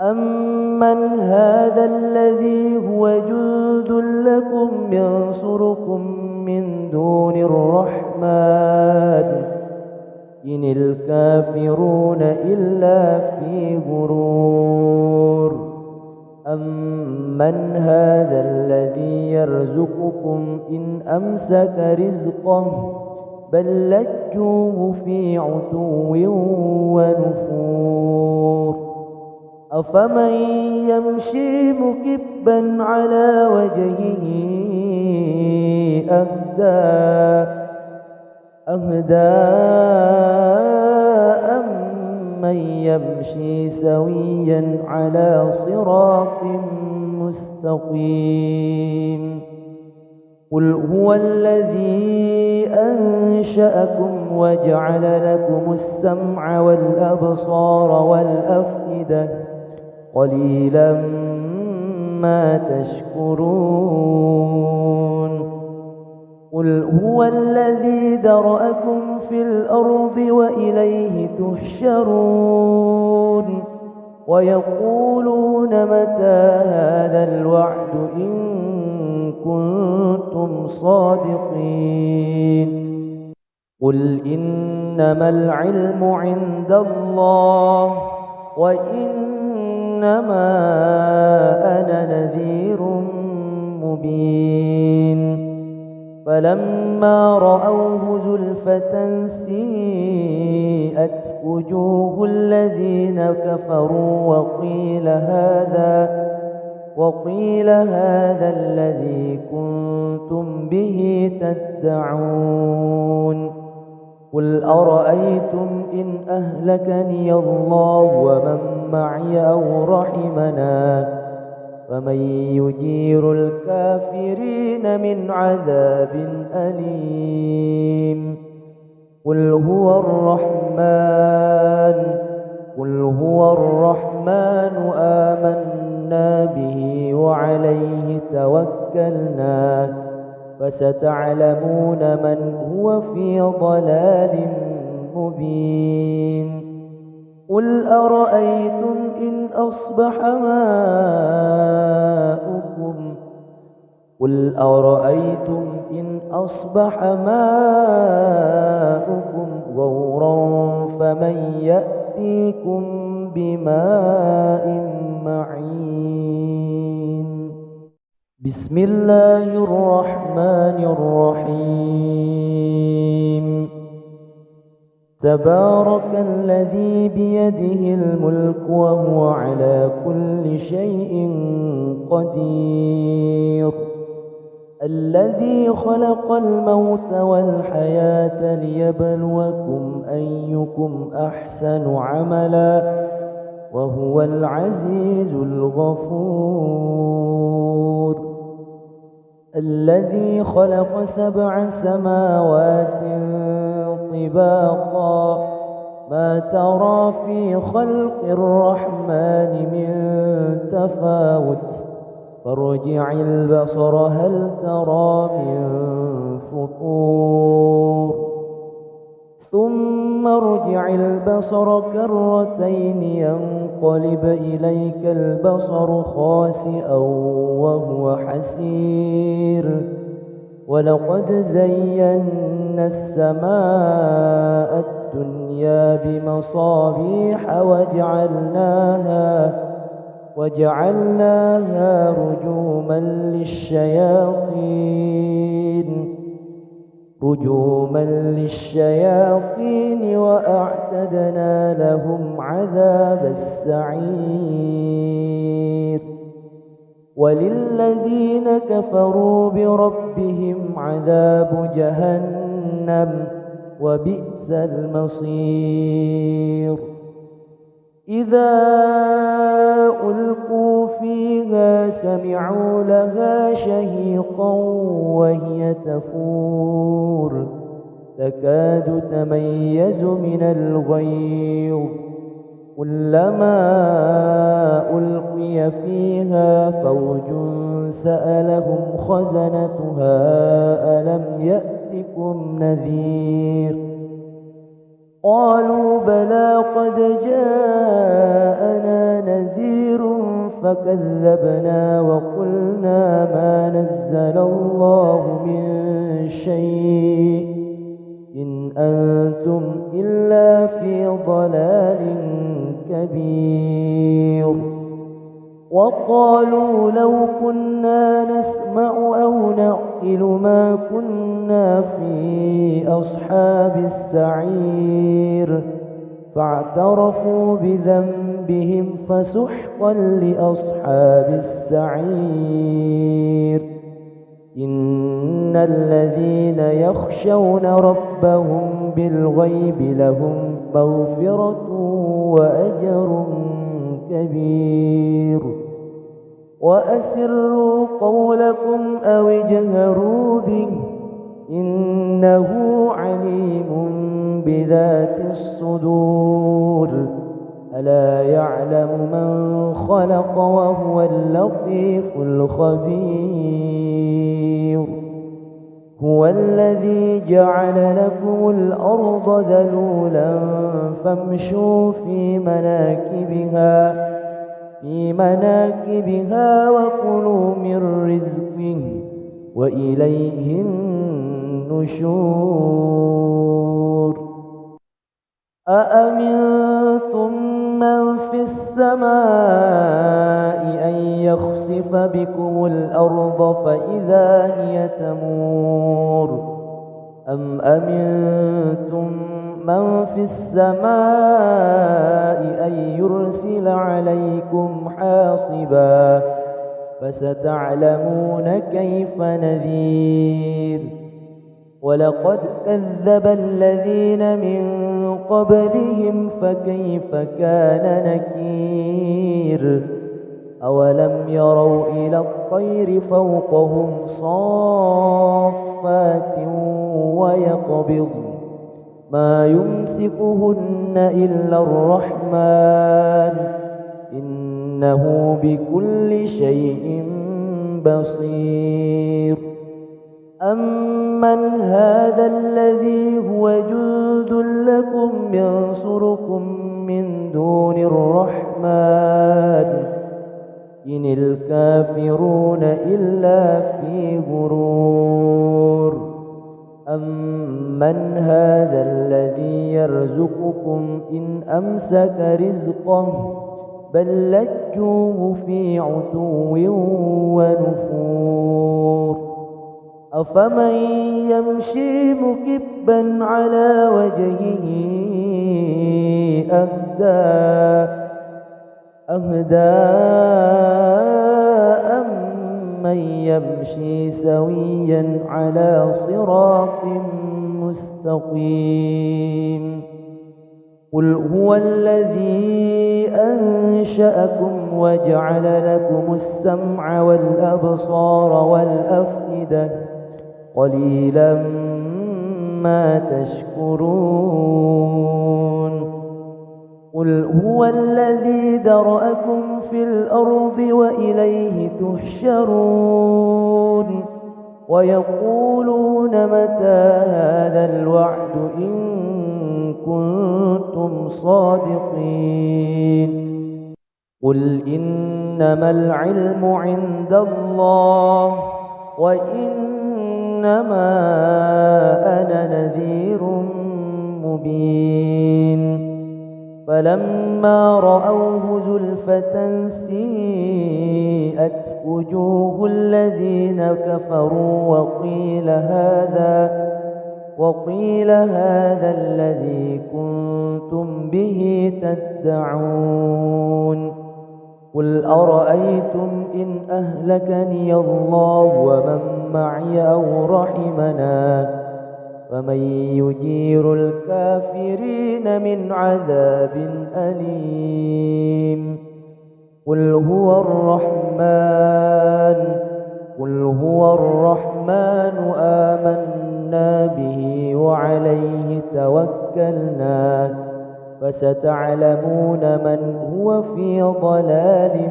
أمن هذا الذي هو جند لكم ينصركم من دون الرحمن إن الكافرون إلا في غرور أمن هذا الذي يرزقكم إن أمسك رزقه بل لجوه في عتو ونفور أفمن يمشي مكبا على وجهه أهدى أمن يمشي سويا على صراط مستقيم قل هو الذي أنشأكم وجعل لكم السمع والأبصار والأفئدة قليلا ما تشكرون قل هو الذي ذرأكم في الأرض وإليه تحشرون ويقولون متى هذا الوعد إن كنتم صادقين قل إنما العلم عند الله وإنما أنا نذير مبين فلما رأوه زلفة سيئت وجوه الذين كفروا وقيل هذا الذي كنتم به تدعون قل أرأيتم إن أهلكني الله ومن معي أو رحمنا فمن يجير الكافرين من عذاب أليم قل هو الرحمن آمنا به وعليه توكلنا فستعلمون من هو في ضلال مبين قل أرأيتم إن أصبح ماؤكم غورا فمن يأتيكم بماء معين بسم الله الرحمن الرحيم تبارك الذي بيده الملك وهو على كل شيء قدير الذي خلق الموت والحياة ليبلوكم أيكم أحسن عملا وهو العزيز الغفور الذي خلق 7 سماوات طباقا ما ترى في خلق الرحمن من تفاوت فارجع البصر هل ترى من فطور ثم ارجع البصر كرتين ينقلب إليك البصر خاسئا وهو حسير ولقد زينا السماء الدنيا بمصابيح وجعلناها رجوما للشياطين وأعتدنا لهم عذاب السعير وللذين كفروا بربهم عذاب جهنم وبئس المصير إذا ألقوا فيها سمعوا لها شهيقا وهي تفور تكاد تميز من الغيظ كلما ألقي فيها فوج سألهم خزنتها ألم يأتكم نذير قالوا بلى قد جاءنا نذير فكذبنا وقلنا ما نزل الله من شيء إن أنتم إلا في ضلال كبير وقالوا لو كنا نسمع أو نعقل ما كنا في أصحاب السعير فاعترفوا بذنبهم فسحقا لأصحاب السعير إن الذين يخشون ربهم بالغيب لهم مغفرة وأجر كبير وأسروا قولكم أو اجهروا به إنه عليم بذات الصدور ألا يعلم من خلق وهو اللطيف الخبير هو الذي جعل لكم الأرض ذلولا فامشوا في مناكبها وكلوا من رزقه وإليه النشور أأمنتم من في السماء أن يخسف بكم الأرض فإذا هي تمور أم أمنتم من في السماء أن يرسل عليكم حاصبا فستعلمون كيف نذير ولقد كذب الذين من قبلهم فكيف كان نكير أولم يروا إلى الطير فوقهم صافات ويقبض ما يمسكهن إلا الرحمن إنه بكل شيء بصير أمن هذا الذي هو جند لكم ينصركم من دون الرحمن إن الكافرون إلا في غرور أمن هذا الذي يرزقكم إن أمسك رزقه بل لجوه في عتو ونفور أفمن يمشي مكبا على وجهه أهدى أمن يمشي سويا على صراط مستقيم قل هو الذي أنشأكم وجعل لكم السمع والأبصار والأفئدة قليلا ما تشكرون قل هو الذي ذرأكم في الأرض وإليه تحشرون ويقولون متى هذا الوعد إن كنتم صادقين قل إنما العلم عند الله وإنما أنا نذير مبين فلما رأوه زلفة سيئت وجوه الذين كفروا وقيل هذا الذي كنتم به تدعون قل أرأيتم إن أهلكني الله ومن معي أو رحمنا فمن يجير الكافرين من عذاب أليم قل هو الرحمن آمنا به وعليه توكلنا فستعلمون من هو في ضلال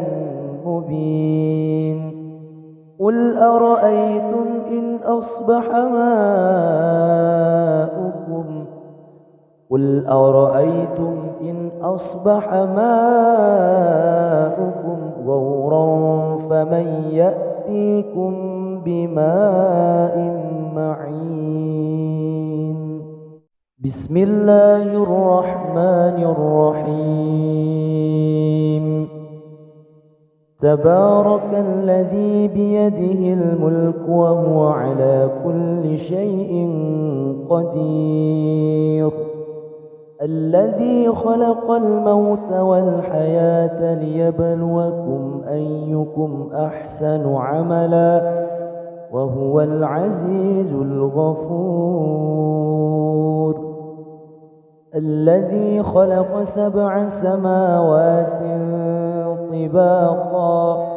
مبين قل أرأيتم إن أصبح ماؤكم غورا فمن يأتيكم بماء معين بسم الله الرحمن الرحيم تبارك الذي بيده الملك وهو على كل شيء قدير الذي خلق الموت والحياة ليبلوكم أيكم أحسن عملا وهو العزيز الغفور الذي خلق 7 سماوات طباقا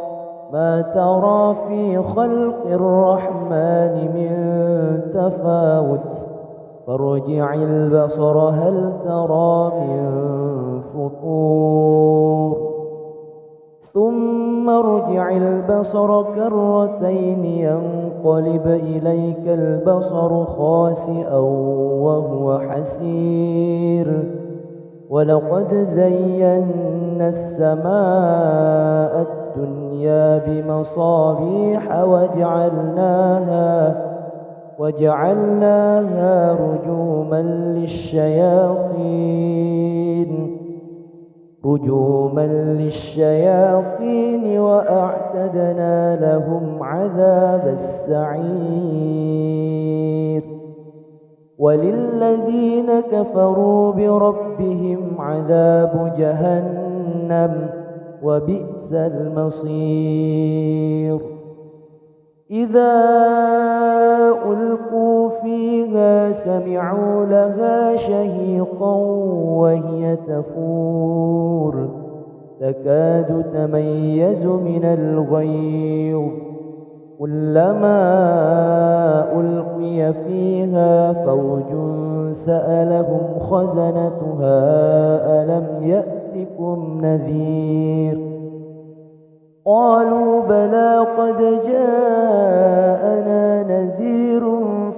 ما ترى في خلق الرحمن من تفاوت فارجع البصر هل ترى من فطور ثم ارجع البصر كرتين ينقلب إليك البصر خاسئا وهو حسير ولقد زينا السماء الدنيا بمصابيح وجعلناها رجوما للشياطين وأعتدنا لهم عذاب السعير وللذين كفروا بربهم عذاب جهنم وبئس المصير إذا ألقوا فيها سمعوا لها شهيقا وهي تفور تكاد تميز من الغيظ كلما ألقي فيها فوج سألهم خزنتها ألم يأتكم نذير قالوا بلى قد جاءنا نذير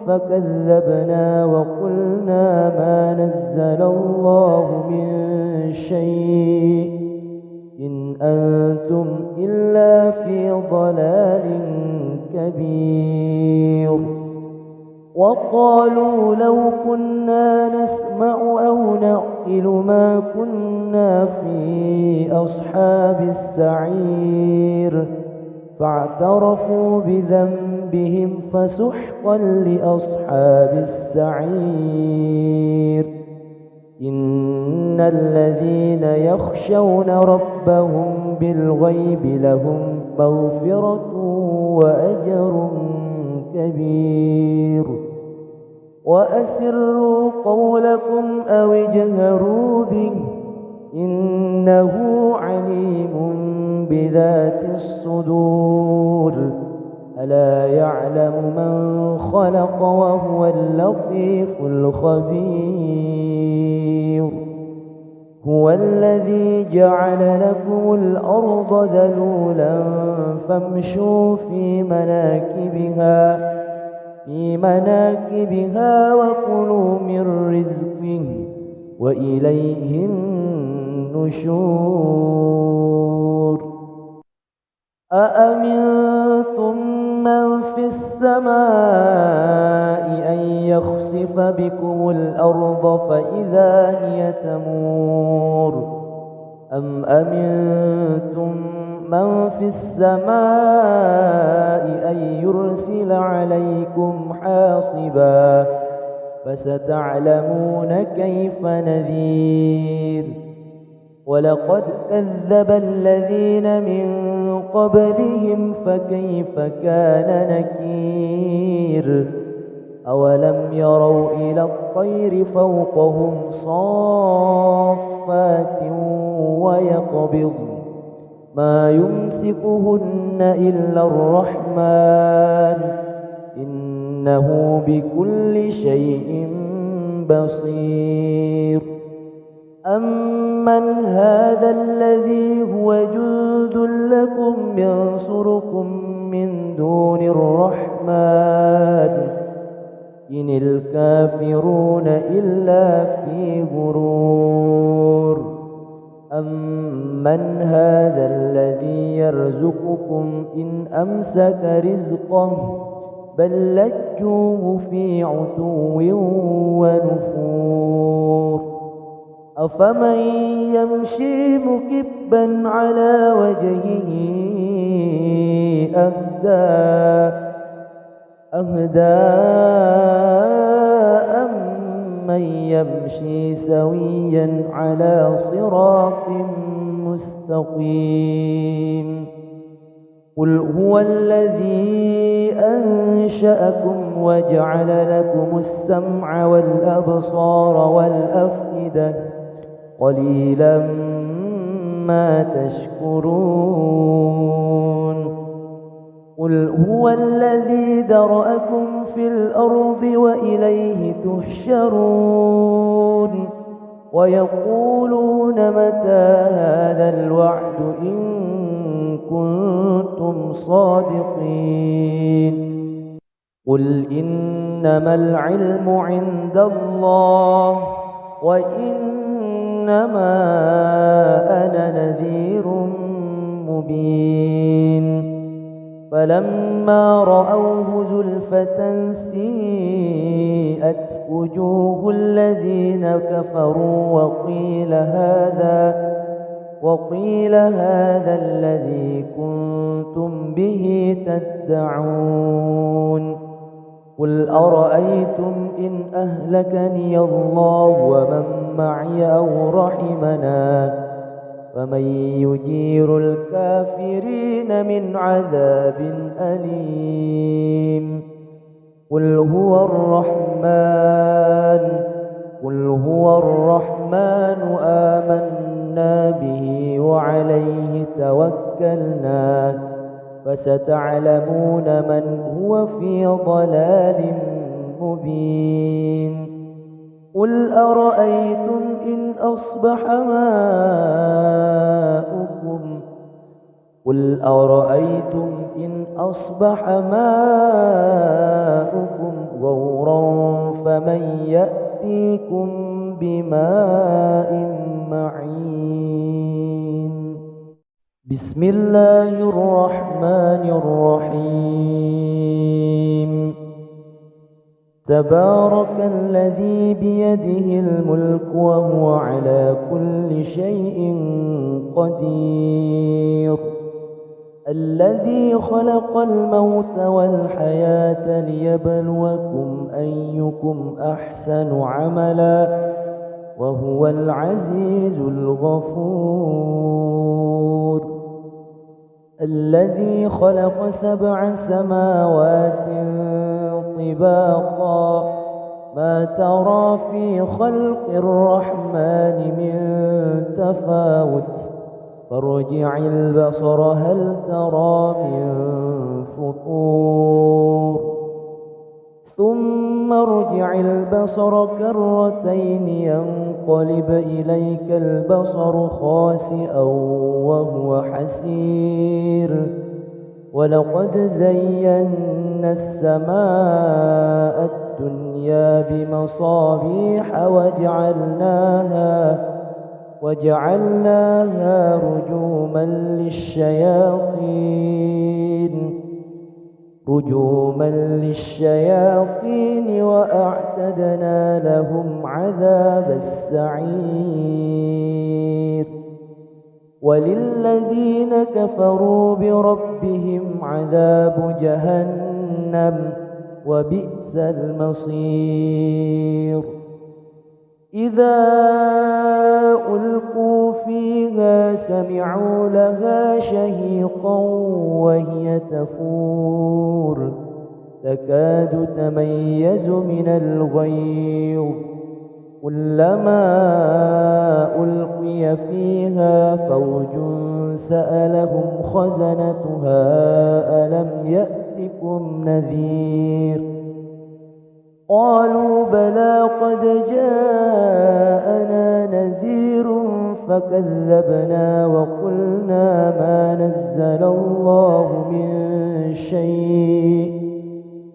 فكذبنا وقلنا ما نزل الله من شيء إن أنتم إلا في ضلال كبير وقالوا لو كنا نسمع أو نعقل ما كنا في أصحاب السعير فاعترفوا بذنبهم فسحقا لأصحاب السعير إن الذين يخشون ربهم بالغيب لهم مغفرة وأجر كبير وأسروا قولكم أو اجهروا به إنه عليم بذات الصدور ألا يعلم من خلق وهو اللطيف الخبير هو الذي جعل لكم الأرض ذلولا فامشوا في مناكبها وكلوا من رزقه وإليه النشور أأمنتم من في السماء أن يخسف بكم الأرض فإذا هي تمور أم أمنتم من في السماء أن يرسل عليكم حاصبا فستعلمون كيف نذير ولقد كذب الذين من قبلهم فكيف كان نكير أولم يروا إلى الطير فوقهم صافات ويقبض ما يمسكهن إلا الرحمن إنه بكل شيء بصير أمن هذا الذي هو جند لكم ينصركم من دون الرحمن إن الكافرون إلا في غرور أمن هذا الذي يرزقكم إن أمسك رزقه بل لجوه في عتو ونفور أفمن يمشي مكبا على وجهه أهدى أمن يمشي سويا على صراط مستقيم قل هو الذي أنشأكم وجعل لكم السمع والأبصار والأفئدة قليلا ما تشكرون قل هو الذي ذرأكم في الأرض وإليه تحشرون ويقولون متى هذا الوعد إن كنتم صادقين قل إنما العلم عند الله وإنما أنا نذير مبين فلما رأوه زلفة سيئت وجوه الذين كفروا وقيل هذا الذي كنتم به تدعون قل أرأيتم إن أهلكني الله ومن معي أو رحمنا فمن يجير الكافرين من عذاب أليم قل هو الرحمن آمنا به وعليه توكلنا فستعلمون من هو في ضلال مبين قل أرأيتم إن أصبح ماؤكم غورا فمن يأتيكم بماء معين بسم الله الرحمن الرحيم تبارك الذي بيده الملك وهو على كل شيء قدير الذي خلق الموت والحياة ليبلوكم أيكم أحسن عملا وهو العزيز الغفور الذي خلق 7 سماوات طباقا ما ترى في خلق الرحمن من تفاوت فارجع البصر هل ترى من فطور ثم ارجع البصر كرتين ينقلب إليك البصر خاسئا وهو حسير ولقد زينا السماء الدنيا بمصابيح وجعلناها رجوما للشياطين وأعتدنا لهم عذاب السعير وللذين كفروا بربهم عذاب جهنم وبئس المصير إذا ألقوا فيها سمعوا لها شهيقا وهي تفور تكاد تميز من الغيظ كلما ألقي فيها فوج سألهم خزنتها ألم يأتكم نذير قالوا بلى قد جاءنا نذير فكذبنا وقلنا ما نزل الله من شيء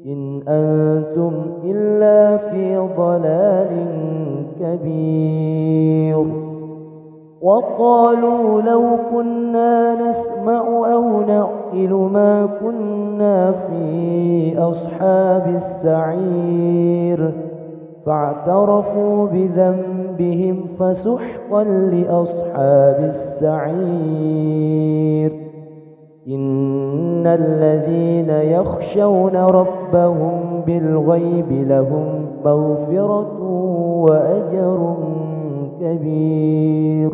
إن أنتم إلا في ضلال كبير وقالوا لو كنا نسمع أو نعقل ما كنا في أصحاب السعير فاعترفوا بذنبهم فسحقا لأصحاب السعير إن الذين يخشون ربهم بالغيب لهم مغفرة وأجر كبير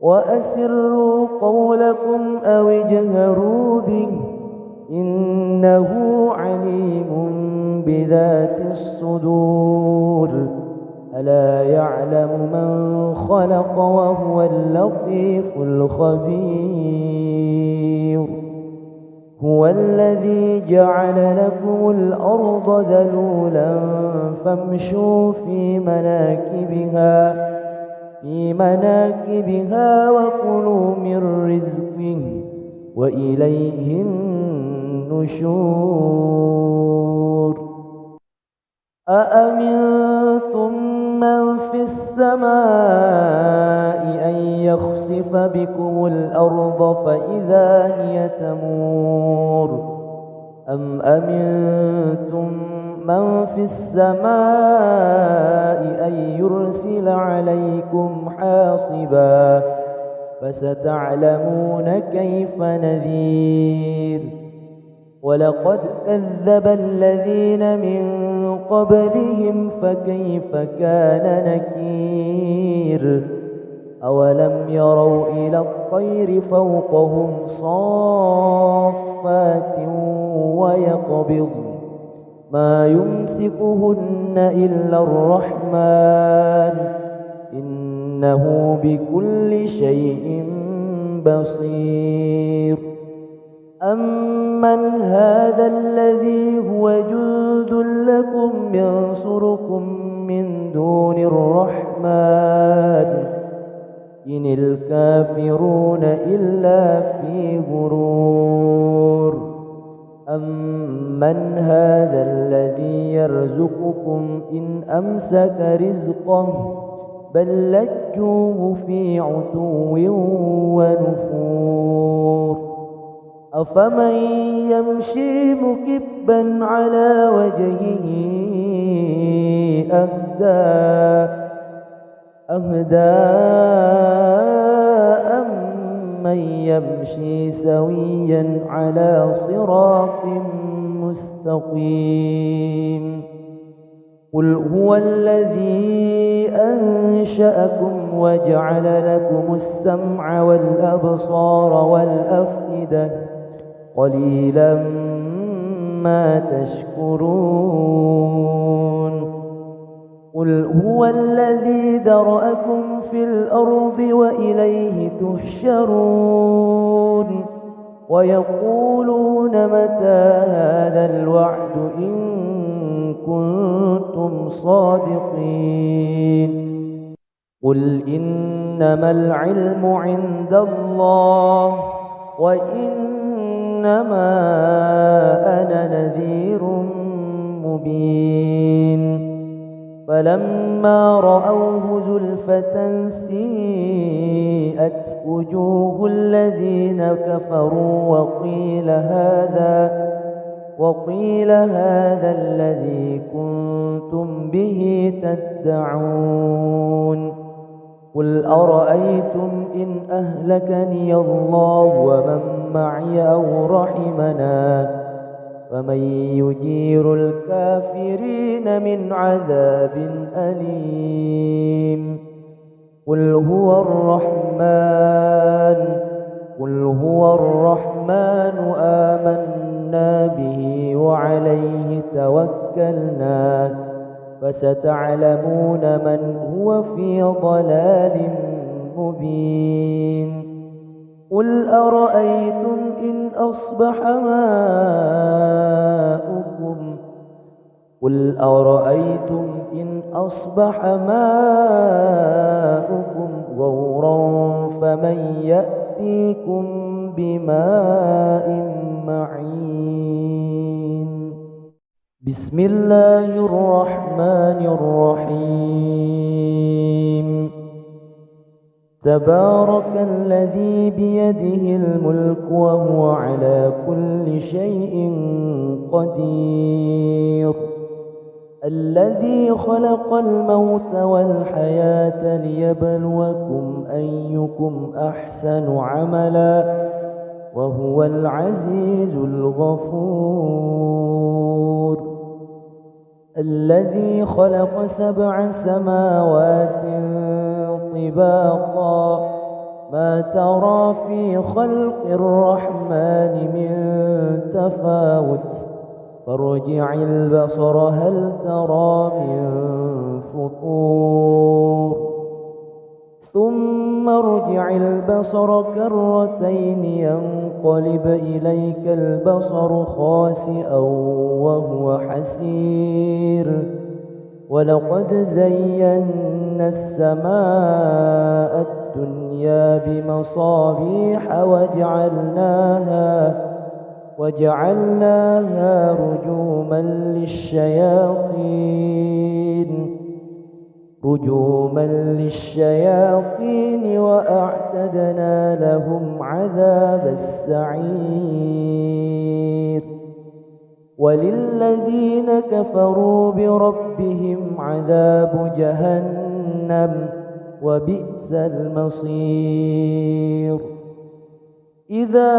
وأسروا قولكم أو اجهروا به إنه عليم بذات الصدور ألا يعلم من خلق وهو اللطيف الخبير هو الذي جعل لكم الأرض ذلولا فامشوا في مناكبها وكلوا من رزقه وإليه النشور أأمنتم من في السماء أن يخسف بكم الأرض فإذا هي تمور أم أمنتم من في السماء أن يرسل عليكم حاصبا فستعلمون كيف نذير ولقد كذب الذين من قبلهم فكيف كان نكير أولم يروا إلى الطير فوقهم صافات ويقبض ما يمسكهن إلا الرحمن إنه بكل شيء بصير أمن هذا الذي هو جند لكم ينصركم من دون الرحمن إن الكافرون إلا في غرور أمن هذا الذي يرزقكم إن أمسك رزقه بل لجوه في عتو ونفور أفمن يمشي مكبا على وجهه أهدى أمن يمشي سويا على صراط مستقيم قل هو الذي أنشأكم وجعل لكم السمع والأبصار والأفئدة قليلا ما تشكرون قل هو الذي ذرأكم في الأرض وإليه تحشرون ويقولون متى هذا الوعد إن كنتم صادقين قل إنما العلم عند الله وإنما أنا نذير مبين فلما رأوه زلفة سيئت وجوه الذين كفروا وقيل هذا الذي كنتم به تدعون قل أرأيتم إن أهلكني الله ومن معي أو رحمنا فمن يجير الكافرين من عذاب أليم قل هو الرحمن آمنا به وعليه توكلنا فستعلمون من هو في ضلال مبين قل أرأيتم إن أصبح ماؤكم غورا فمن يأتيكم بماء معين بسم الله الرحمن الرحيم تبارك الذي بيده الملك وهو على كل شيء قدير الذي خلق الموت والحياة ليبلوكم أيكم أحسن عملا وهو العزيز الغفور الذي خلق 7 سماوات طباقا ما ترى في خلق الرحمن من تفاوت فارجع البصر هل ترى من فطور ثم ارجع فارجع البصر كرتين ينقلب إليك البصر خاسئا وهو حسير ولقد زينا السماء الدنيا بمصابيح وجعلناها رجوما للشياطين وأعتدنا لهم عذاب السعير وللذين كفروا بربهم عذاب جهنم وبئس المصير إذا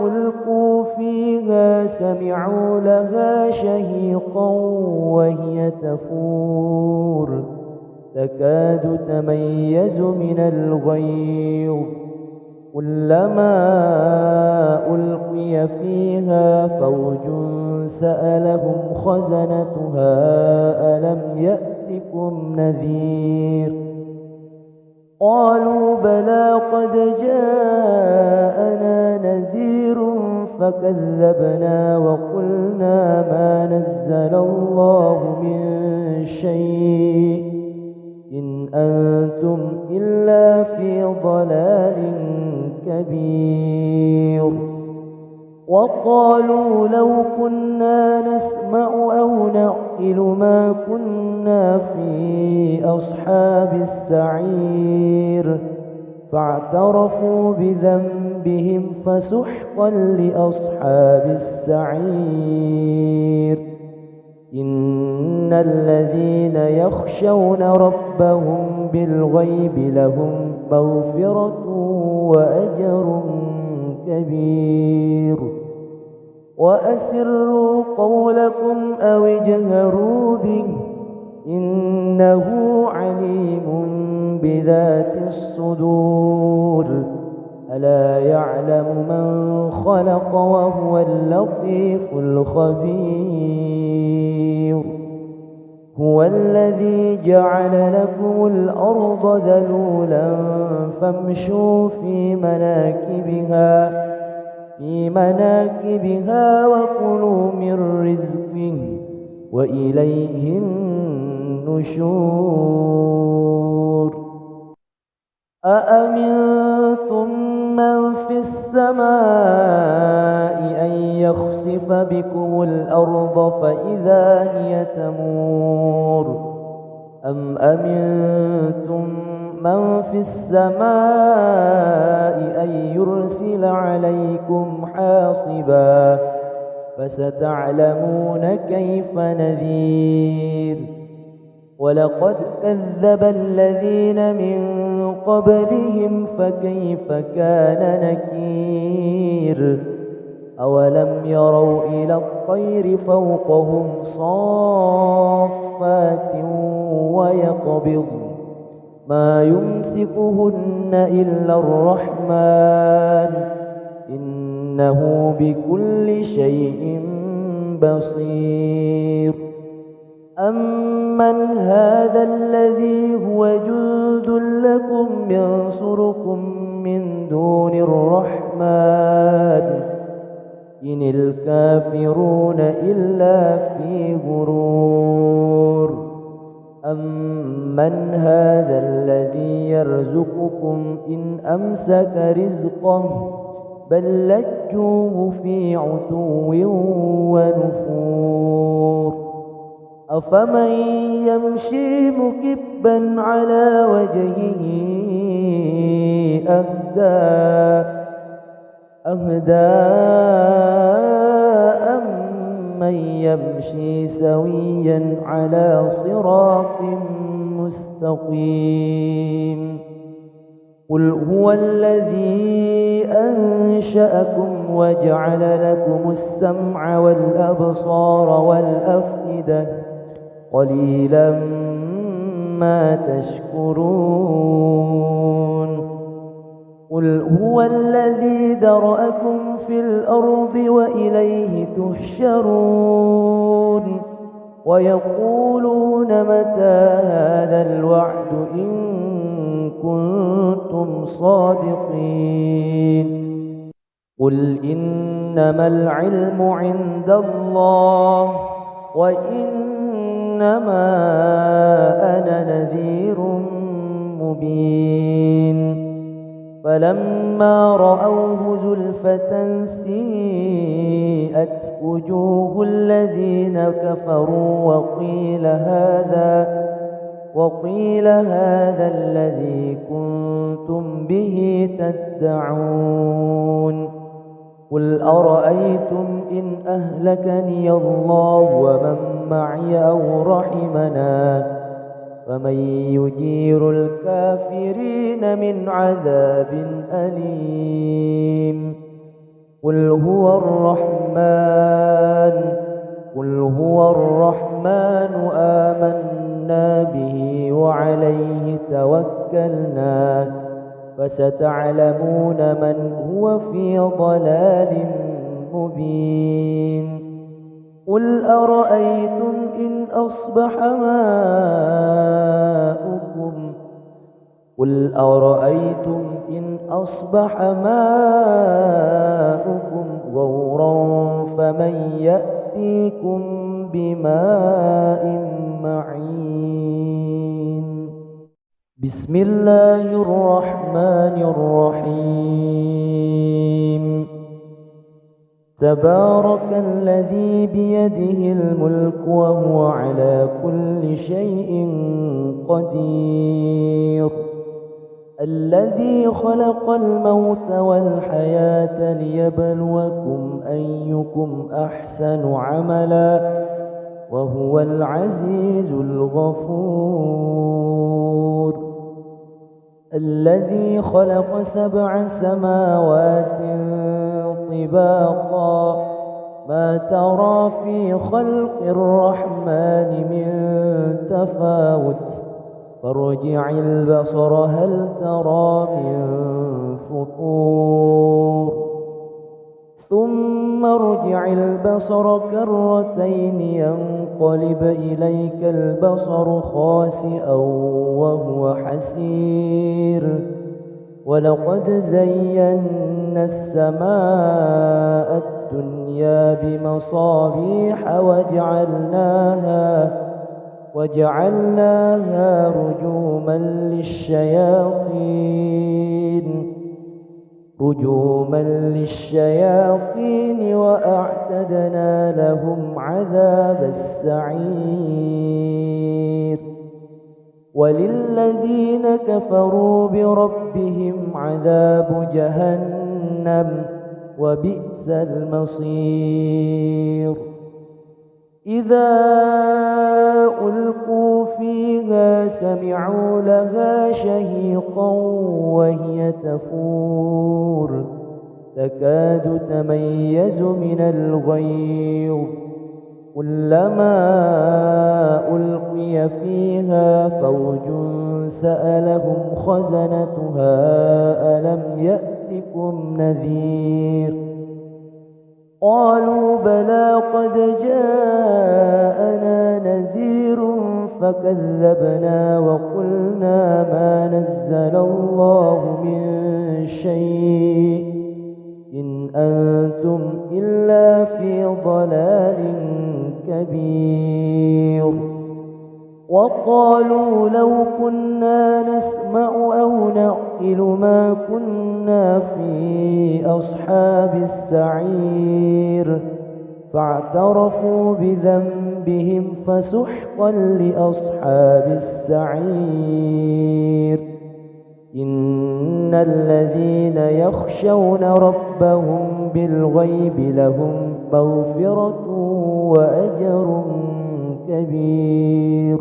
ألقوا فيها سمعوا لها شهيقا وهي تفور تكاد تميز من الغيظ كلما ألقي فيها فوج سألهم خزنتها ألم يأتكم نذير قالوا بلى قد جاءنا نذير فكذبنا وقلنا ما نزل الله من شيء إن أنتم إلا في ضلال كبير وقالوا لو كنا نسمع أو نعقل ما كنا في أصحاب السعير فاعترفوا بذنبهم فسحقا لأصحاب السعير إن الذين يخشون ربهم بالغيب لهم مغفرة وأجر كبير وأسروا قولكم أو اجهروا به إنه عليم بذات الصدور ألا يعلم من خلق وهو اللطيف الخبير هو الذي جعل لكم الأرض ذلولا فامشوا في مناكبها وكلوا من رزقه وإليه النشور أأمنتم من في السماء أن يخسف بكم الأرض فإذا هي تمور أم أمنتم من في السماء أن يرسل عليكم حاصبا فستعلمون كيف نذير ولقد كذب الذين من قبلهم فكيف كان نكير أولم يروا إلى الطير فوقهم صافات ويقبض ما يمسكهن إلا الرحمن إنه بكل شيء بصير أمن هذا الذي هو جند لكم ينصركم من دون الرحمن إن الكافرون إلا في غرور أمن هذا الذي يرزقكم إن أمسك رزقه بل لجوه في عتو ونفور أفمن يمشي مكبا على وجهه أهدى أمن يمشي سويا على صراط مستقيم قل هو الذي أنشأكم وجعل لكم السمع والأبصار والأفئدة قليلا ما تشكرون قل هو الذي ذرأكم في الأرض وإليه تحشرون ويقولون متى هذا الوعد إن كنتم صادقين قل إنما العلم عند الله وإنما أنا نذير مبين فلما رأوه زلفة سيئت وجوه الذين كفروا وقيل هذا الذي كنتم به تدعون قل أرأيتم إن أهلكني الله ومن معي أو رحمنا فمن يجير الكافرين من عذاب أليم قل هو الرحمن آمنا به وعليه توكلنا فستعلمون من هو في ضلال مبين قل أرأيتم إن أصبح ماؤكم غورا فمن يأتيكم بماء معين بسم الله الرحمن الرحيم تبارك الذي بيده الملك وهو على كل شيء قدير الذي خلق الموت والحياة ليبلوكم أيكم أحسن عملا وهو العزيز الغفور الذي خلق 7 سماوات طباقا ما ترى في خلق الرحمن من تفاوت فارجع البصر هل ترى من فطور ثم ارجع البصر كرتين ينقلب إليك البصر خاسئا وهو حسير ولقد زينا السماء الدنيا بمصابيح وجعلناها رجوما للشياطين وأعتدنا لهم عذاب السعير وللذين كفروا بربهم عذاب جهنم وبئس المصير إذا ألقوا فيها سمعوا لها شهيقا وهي تفور تكاد تميز من الغيظ كلما ألقي فيها فوج سألهم خزنتها ألم يأتكم نذير قالوا بلى قد جاءنا نذير فكذبنا وقلنا ما نزل الله من شيء إن أنتم إلا في ضلال كبير وقالوا لو كنا نسمع أو نعقل ما كنا في أصحاب السعير فاعترفوا بذنبهم فسحقا لأصحاب السعير إن الذين يخشون ربهم بالغيب لهم مغفرة وأجر كبير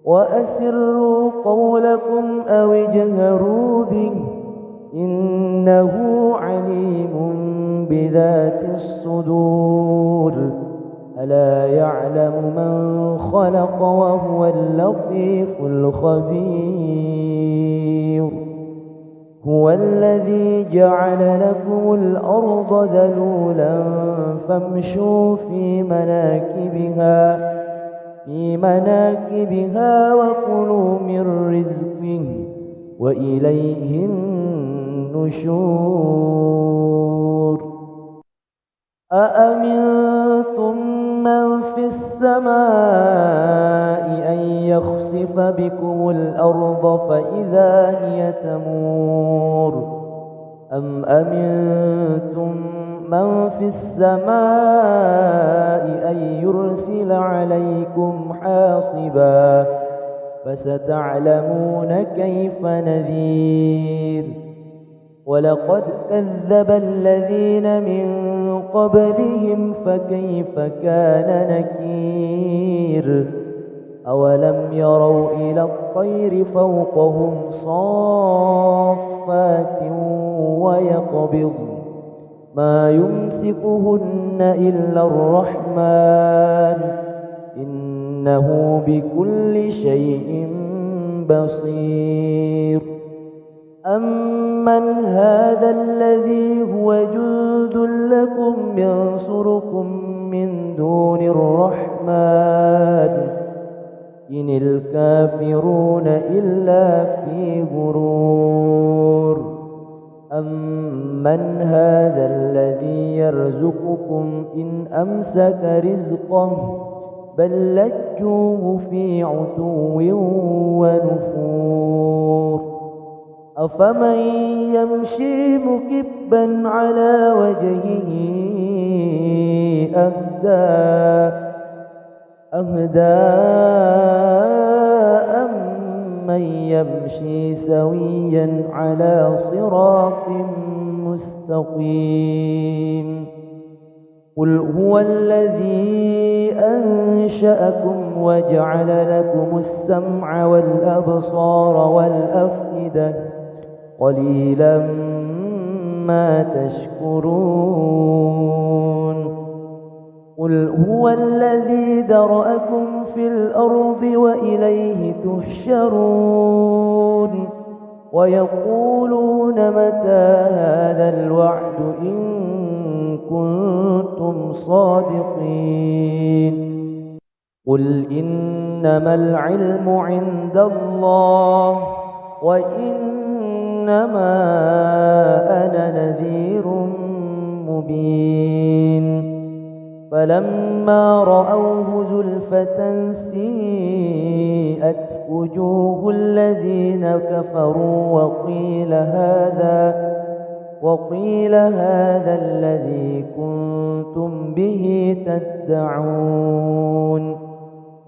وأسروا قولكم أو اجهروا به إنه عليم بذات الصدور ألا يعلم من خلق وهو اللطيف الخبير هو الذي جعل لكم الأرض ذلولا فامشوا في مناكبها وكلوا من رزقه وإليه النشور أأمنتم من في السماء أن يخسف بكم الأرض فإذا هي تمور أم أمنتم من في السماء أن يرسل عليكم حاصبا فستعلمون كيف نذير ولقد كذب الذين من قبلهم فكيف كان نكير أولم يروا إلى الطير فوقهم صافات ويقبض ما يمسكهن إلا الرحمن إنه بكل شيء بصير أمن هذا الذي هو جند لكم ينصركم من دون الرحمن إن الكافرون إلا في غرور أمن هذا الذي يرزقكم إن أمسك رزقه بل لجوه في عتو ونفور أفمن يمشي مكبا على وجهه أهدى أمن يمشي سويا على صراط مستقيم قل هو الذي أنشأكم وجعل لكم السمع والأبصار والأفئدة قليلا ما تشكرون قل هو الذي ذرأكم في الأرض وإليه تحشرون ويقولون متى هذا الوعد إن كنتم صادقين قل إنما العلم عند الله وإنما أنا نذير مبين فلما رأوه زلفة سيئت وجوه الذين كفروا وقيل هذا الذي كنتم به تدعون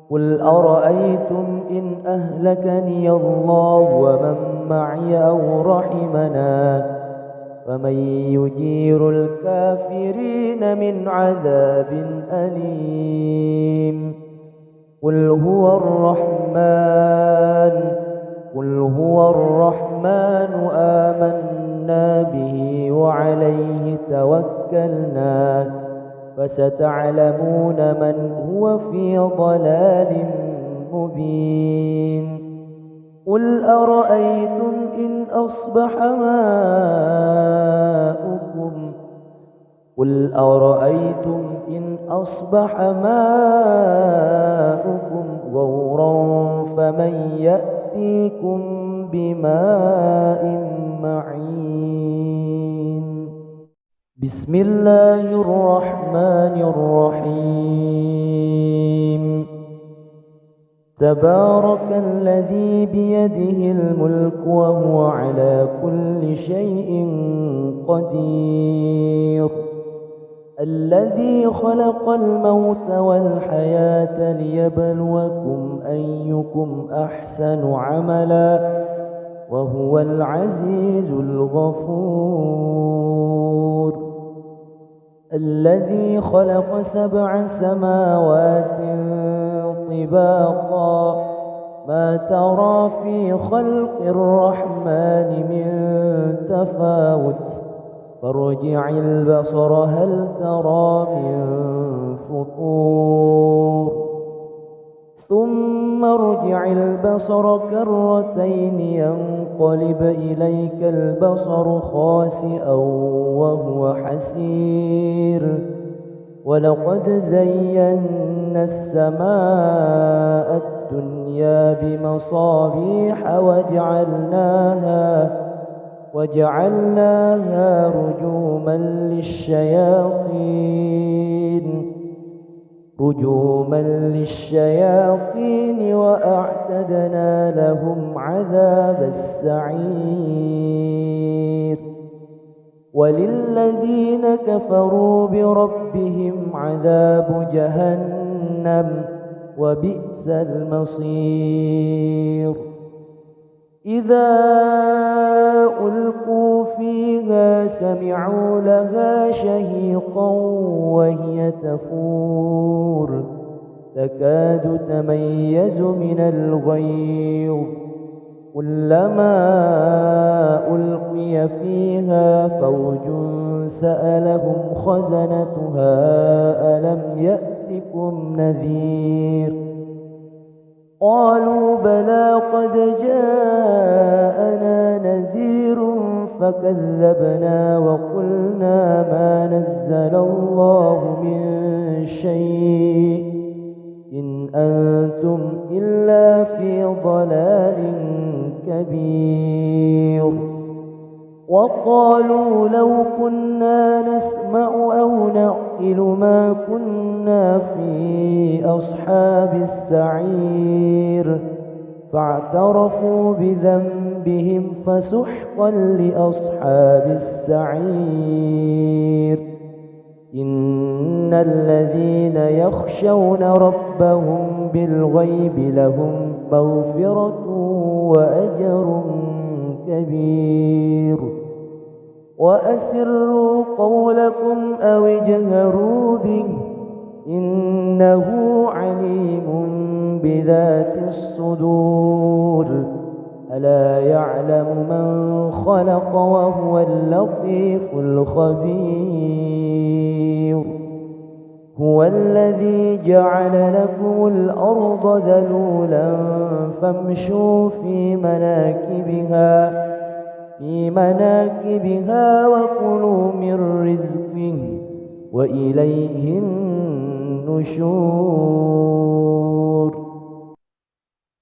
قل أرأيتم إن أهلكني الله ومن معي أو رحمنا فمن يجير الكافرين من عذاب أليم قل هو الرحمن آمنا به وعليه توكلنا فستعلمون من هو في ضلال مبين قل أرأيتم إن أصبح ماؤكم غورا فمن يأتيكم بماء معين بسم الله الرحمن الرحيم تبارك الذي بيده الملك وهو على كل شيء قدير الذي خلق الموت والحياة ليبلوكم أيكم أحسن عملا وهو العزيز الغفور الذي خلق 7 سماوات طباقا ما ترى في خلق الرحمن من تفاوت فارجع البصر هل ترى من فطور ثم ارجع البصر كرتين ينقلب إليك البصر خاسئا وهو حسير ولقد زينا السماء الدنيا الدنيا بمصابيح وجعلناها رجوما للشياطين وأعتدنا لهم عذاب السعير وللذين كفروا بربهم عذاب جهنم وبئس المصير إذا ألقوا فيها سمعوا لها شهيقا وهي تفور تكاد تميز من الغيظ كلما ألقي فيها فوج سألهم خزنتها ألم يأتكم نذير قالوا بلى قد جاءنا نذير فكذبنا وقلنا ما نزل الله من شيء إن أنتم إلا في ضلال كبير وقالوا لو كنا نسمع أو نعقل ما كنا في أصحاب السعير فاعترفوا بذنبهم فسحقا لأصحاب السعير إن الذين يخشون ربهم بالغيب لهم مغفرة وأجر كبير وأسروا قولكم أو اجهروا به إنه عليم بذات الصدور ألا يعلم من خلق وهو اللطيف الخبير هو الذي جعل لكم الأرض ذلولا فامشوا في مناكبها وكلوا من رزقه وإليه النشور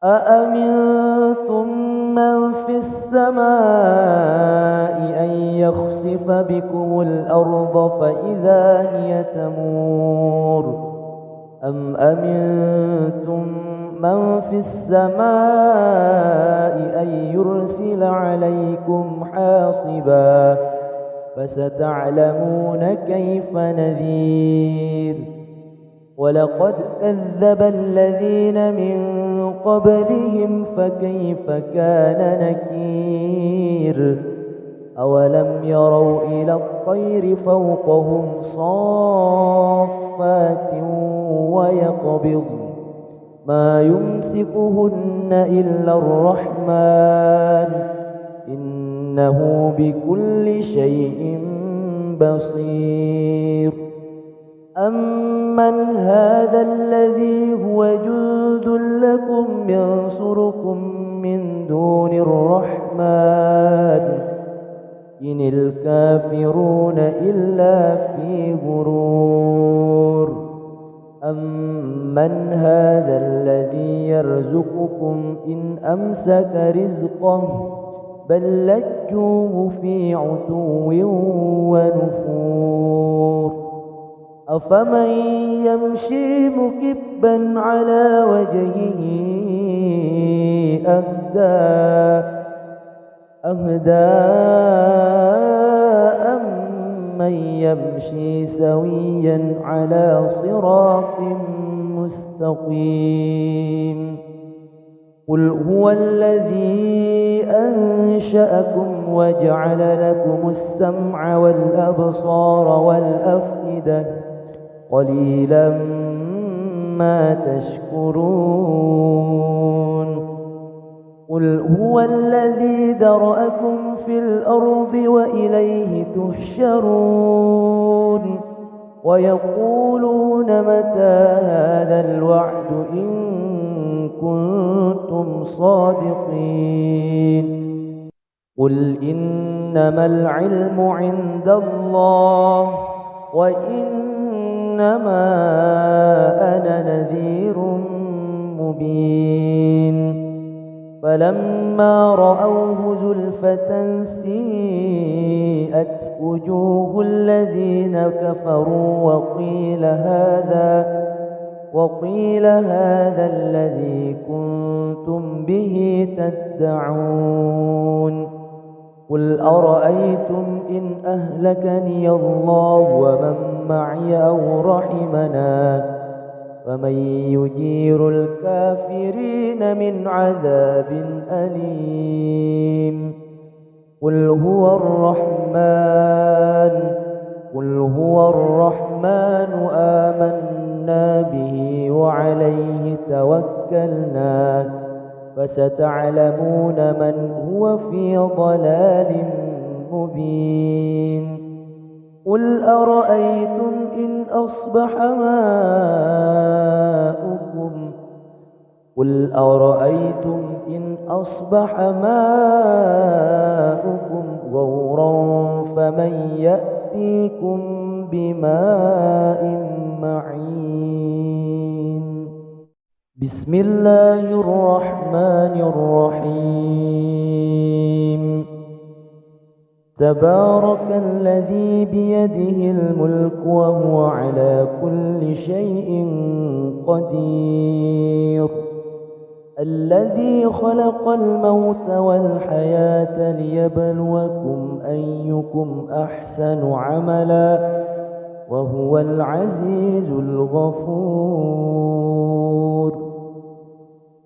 أأمنتم من في السماء أن يخسف بكم الأرض فإذا هي تمور أم أمنتم من في السماء أن يرسل عليكم حاصبا فستعلمون كيف نذير ولقد كذب الذين من قبلهم فكيف كان نكير أولم يروا إلى الطير فوقهم صافات ويقبض ما يمسكهن إلا الرحمن إنه بكل شيء بصير أمن هذا الذي هو جند لكم ينصركم من دون الرحمن إن الكافرون إلا في غرور أمن هذا الذي يرزقكم إن أمسك رزقه بل لجوه في عتو ونفور أفمن يمشي مكبا على وجهه أهدى أمن يمشي سويا على صراط مستقيم قل هو الذي أنشأكم وجعل لكم السمع والأبصار والأفئدة قليلا ما تشكرون قل هو الذي ذرأكم في الأرض وإليه تحشرون ويقولون متى هذا الوعد إن كنتم صادقين قل إنما العلم عند الله وإنما أنا نذير مبين فلما رأوه زلفة سيئت وجوه الذين كفروا وقيل هذا الذي كنتم به تدعون قل أرأيتم إن أهلكني الله ومن معي أو رحمنا فمن يجير الكافرين من عذاب أليم قل هو الرحمن آمنا به وعليه توكلنا فستعلمون من هو في ضلال مبين قل أرأيتم إن أصبح ماؤكم غورا فمن يأتيكم بماء معين بسم الله الرحمن الرحيم تبارك الذي بيده الملك وهو على كل شيء قدير الذي خلق الموت والحياة ليبلوكم أيكم أحسن عملا وهو العزيز الغفور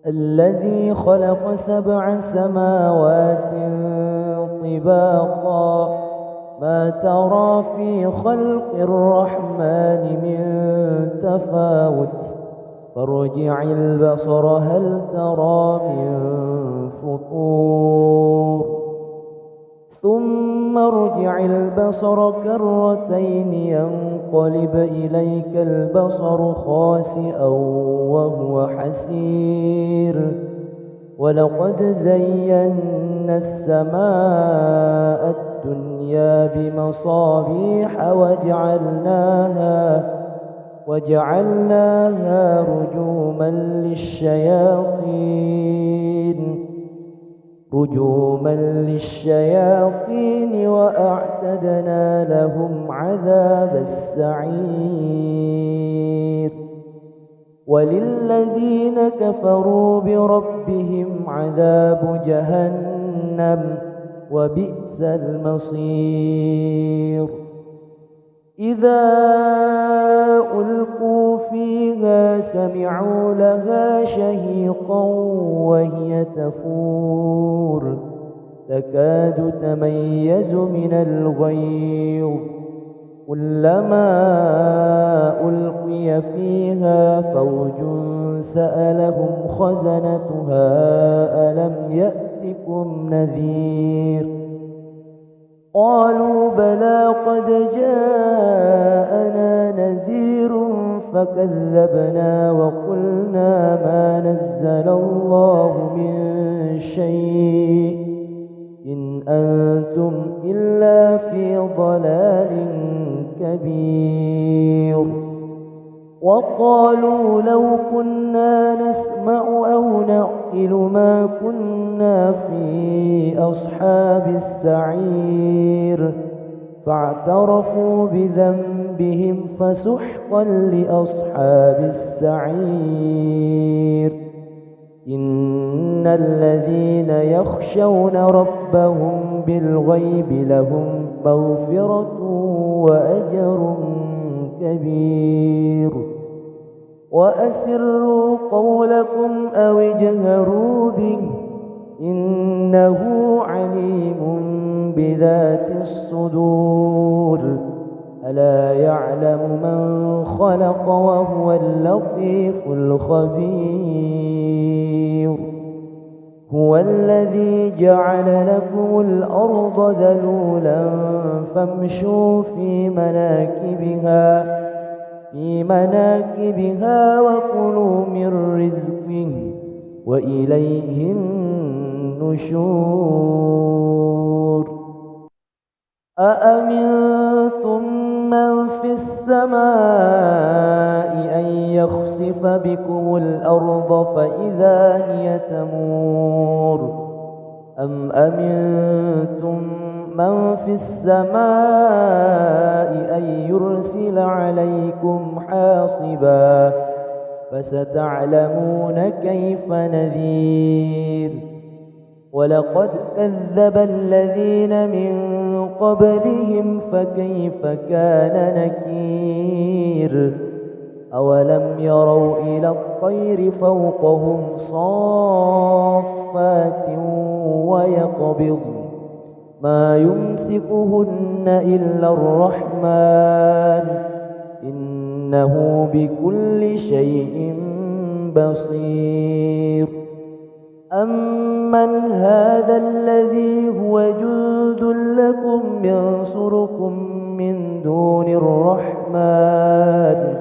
الذي خلق 7 سماوات طباقا ما ترى في خلق الرحمن من تفاوت فارجع البصر هل ترى من فطور ثم ارجع البصر كرتين ينقلب إليك البصر خاسئا وهو حسير ولقد زينا السماء الدنيا بمصابيح وجعلناها رجوما للشياطين وأعتدنا لهم عذاب السعير وللذين كفروا بربهم عذاب جهنم وبئس المصير إذا ألقوا فيها سمعوا لها شهيقا وهي تفور تكاد تميز من الغيظ كلما ألقي فيها فوج سألهم خزنتها ألم يأتكم نذير قالوا بلى قد جاءنا نذير فكذبنا وقلنا ما نزل الله من شيء إن أنتم إلا في ضلال كبير وقالوا لو كنا نسمع أو نعقل ما كنا في أصحاب السعير فاعترفوا بذنبهم فسحقا لأصحاب السعير إن الذين يخشون ربهم بالغيب لهم مغفرة وأجر كبير وأسروا قولكم أو اجهروا به إنه عليم بذات الصدور ألا يعلم من خلق وهو اللطيف الخبير هو الذي جعل لكم الأرض ذلولا فامشوا في مناكبها وكلوا من رزقه وإليه النشور أأمنتم من في السماء أن يخسف بكم الأرض فإذا هي تمور أم أمنتم من في السماء أن يرسل عليكم حاصبا فستعلمون كيف نذير ولقد كذب الذين من قبلهم فكيف كان نكير أولم يروا إلى الطير فوقهم صافات ويقبض ما يمسكهن إلا الرحمن إنه بكل شيء بصير أمن هذا الذي هو جند لكم ينصركم من دون الرحمن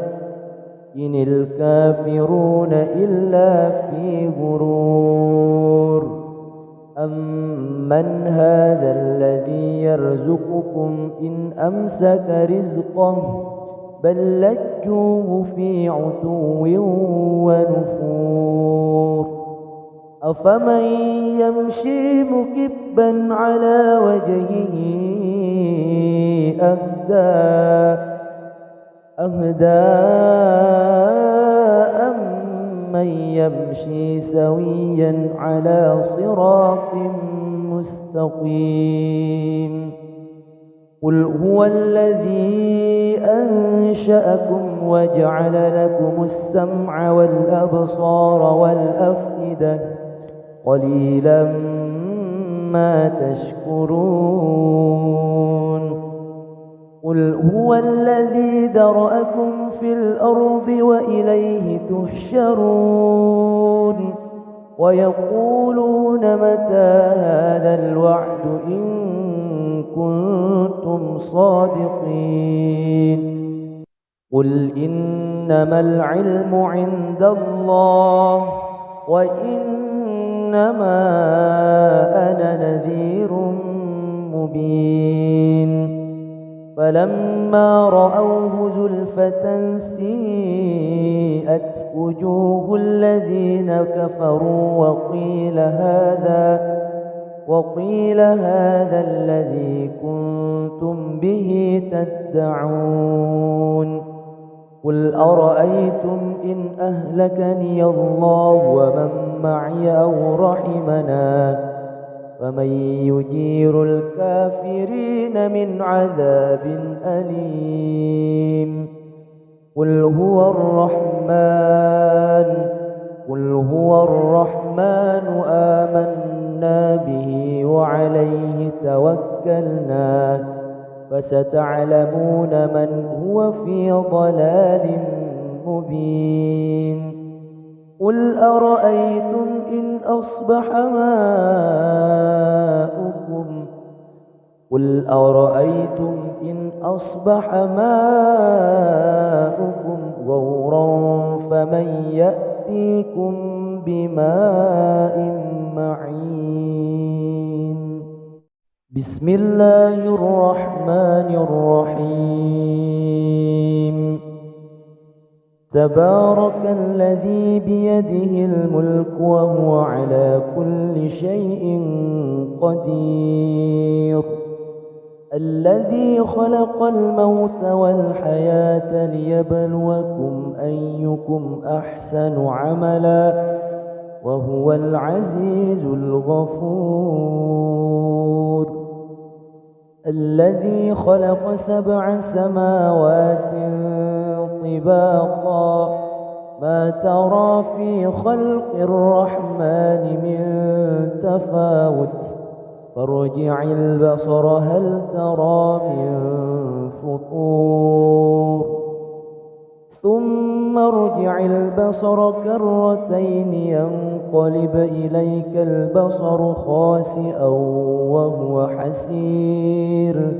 إن الكافرون إلا في غرور أمن هذا الذي يرزقكم إن أمسك رزقه بل لجوه في عتو ونفور أفمن يمشي مكبا على وجهه أهدى أمن يمشي سويا على صراط مستقيم قل هو الذي أنشأكم وجعل لكم السمع والأبصار والأفئدة قليلا ما تشكرون قل هو الذي ذرأكم في الأرض وإليه تحشرون ويقولون متى هذا الوعد إن كنتم صادقين قل إنما العلم عند الله وإنما أنا نذير مبين فلما رأوه زلفة سيئت وجوه الذين كفروا وقيل هذا الذي كنتم به تدعون قل أرأيتم إن أهلكني الله ومن معي أو رحمنا فمن يجير الكافرين من عذاب أليم قل هو الرحمن آمنا به وعليه توكلنا فستعلمون من هو في ضلال مبين قل أرأيتم إن أصبح ماؤكم غورا فمن يأتيكم بماء معين بسم الله الرحمن الرحيم تبارك الذي بيده الملك وهو على كل شيء قدير الذي خلق الموت والحياة ليبلوكم أيكم أحسن عملا وهو العزيز الغفور الذي خلق 7 سماوات طباقا ما ترى في خلق الرحمن من تفاوت فارجع البصر هل ترى من فطور ثم ارجع البصر كرتين ينقلب إليك البصر خاسئا وهو حسير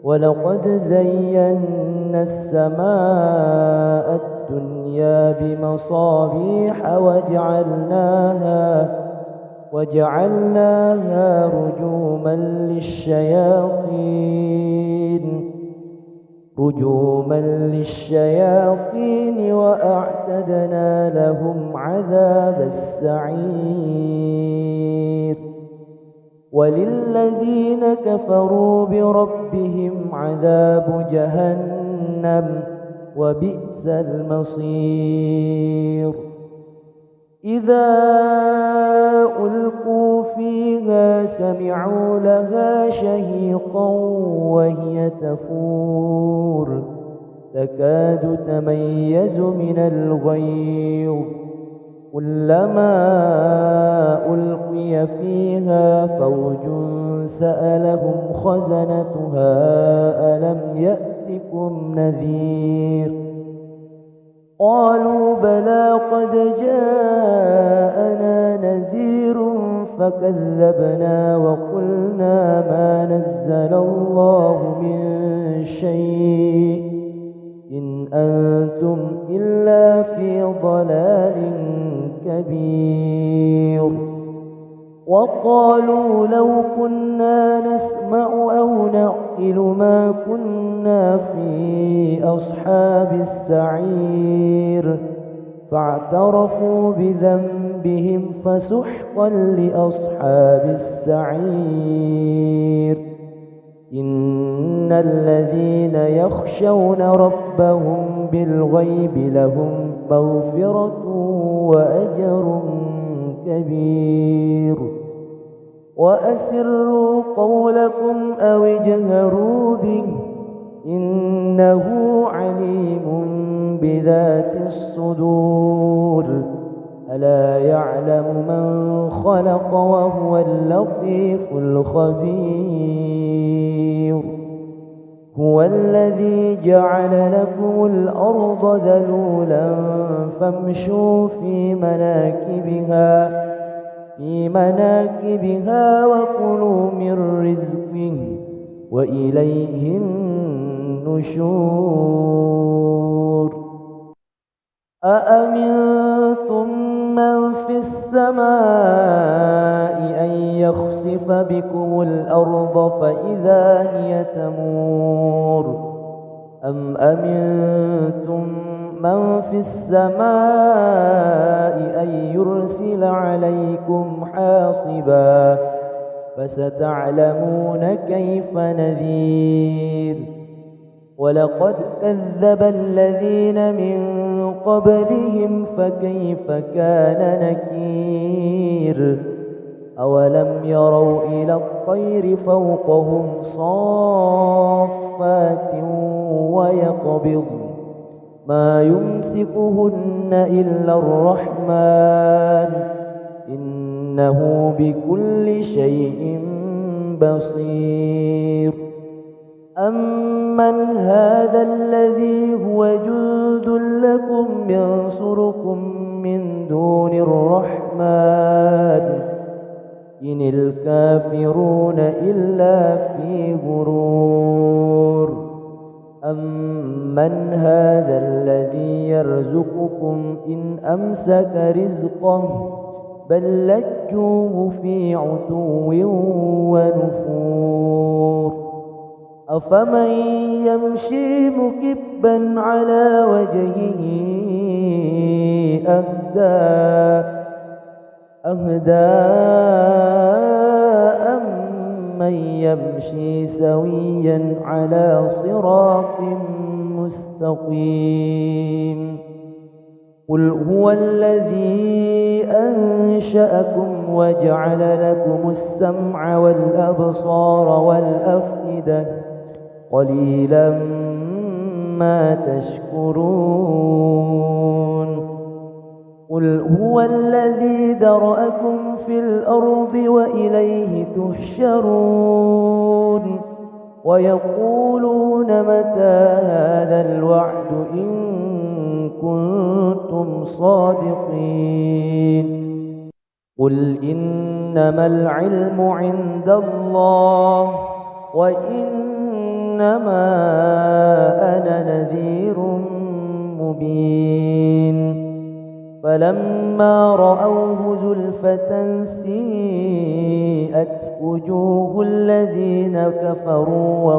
ولقد زينا السماء الدنيا بمصابيح وجعلناها رجوما للشياطين رجوما للشياطين وأعتدنا لهم عذاب السعير وللذين كفروا بربهم عذاب جهنم وبئس المصير إذا ألقوا فيها سمعوا لها شهيقا وهي تفور تكاد تميز من الغيظ كلما ألقي فيها فوج سألهم خزنتها ألم يأتكم نذير قالوا بلى قد جاءنا نذير فكذبنا وقلنا ما نزل الله من شيء إن أنتم إلا في ضلال كبير وقالوا لو كنا نسمع أو نعقل ما كنا في أصحاب السعير فاعترفوا بذنبهم فسحقا لأصحاب السعير إن الذين يخشون ربهم بالغيب لهم مغفرة وأجر كبير وأسروا قولكم أو اجهروا به إنه عليم بذات الصدور ألا يعلم من خلق وهو اللطيف الخبير هو الذي جعل لكم الأرض ذلولا فامشوا في مناكبها وكلوا من رزقه وإليه النشور أأمنتم من في السماء أن يخسف بكم الأرض فإذا هي تمور أم أمنتم من في السماء أن يرسل عليكم حاصبا فستعلمون كيف نذير ولقد كذب الذين من قبلهم فكيف كان نكير أولم يروا إلى الطير فوقهم صافات ويقبض ما يمسكهن إلا الرحمن إنه بكل شيء بصير أمن هذا الذي هو جند لكم ينصركم من دون الرحمن إن الكافرون إلا في غرور أمن هذا الذي يرزقكم إن أمسك رزقه بل لجوه في عتو ونفور أفمن يمشي مكبا على وجهه أهدى أمن يمشي سويا على صراط مستقيم قل هو الذي أنشأكم وجعل لكم السمع والأبصار والأفئدة قليلا ما تشكرون قل هو الذي ذرأكم في الأرض وإليه تحشرون ويقولون متى هذا الوعد إن كنتم صادقين قل إنما العلم عند الله وإنما أنا نذير مبين فلما رأوه زلفة سيئت وجوه الذين كفروا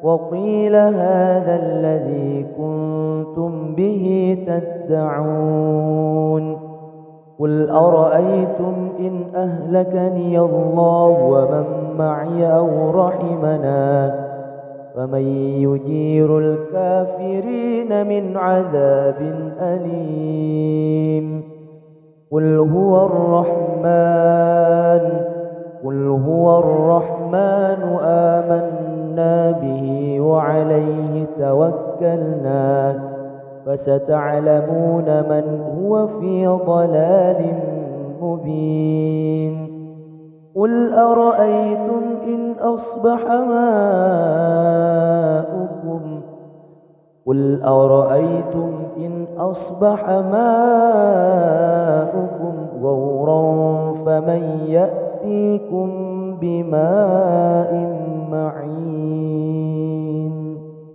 وقيل هذا الذي كنتم به تدعون قل أرأيتم إن أهلكني الله ومن معي أو رحمنا فمن يجير الكافرين من عذاب أليم قل هو الرحمن آمنا به وعليه توكلنا فستعلمون من هو في ضلال مبين قل أرأيتم إن أصبح ماؤكم غورا فمن يأتيكم بماء معين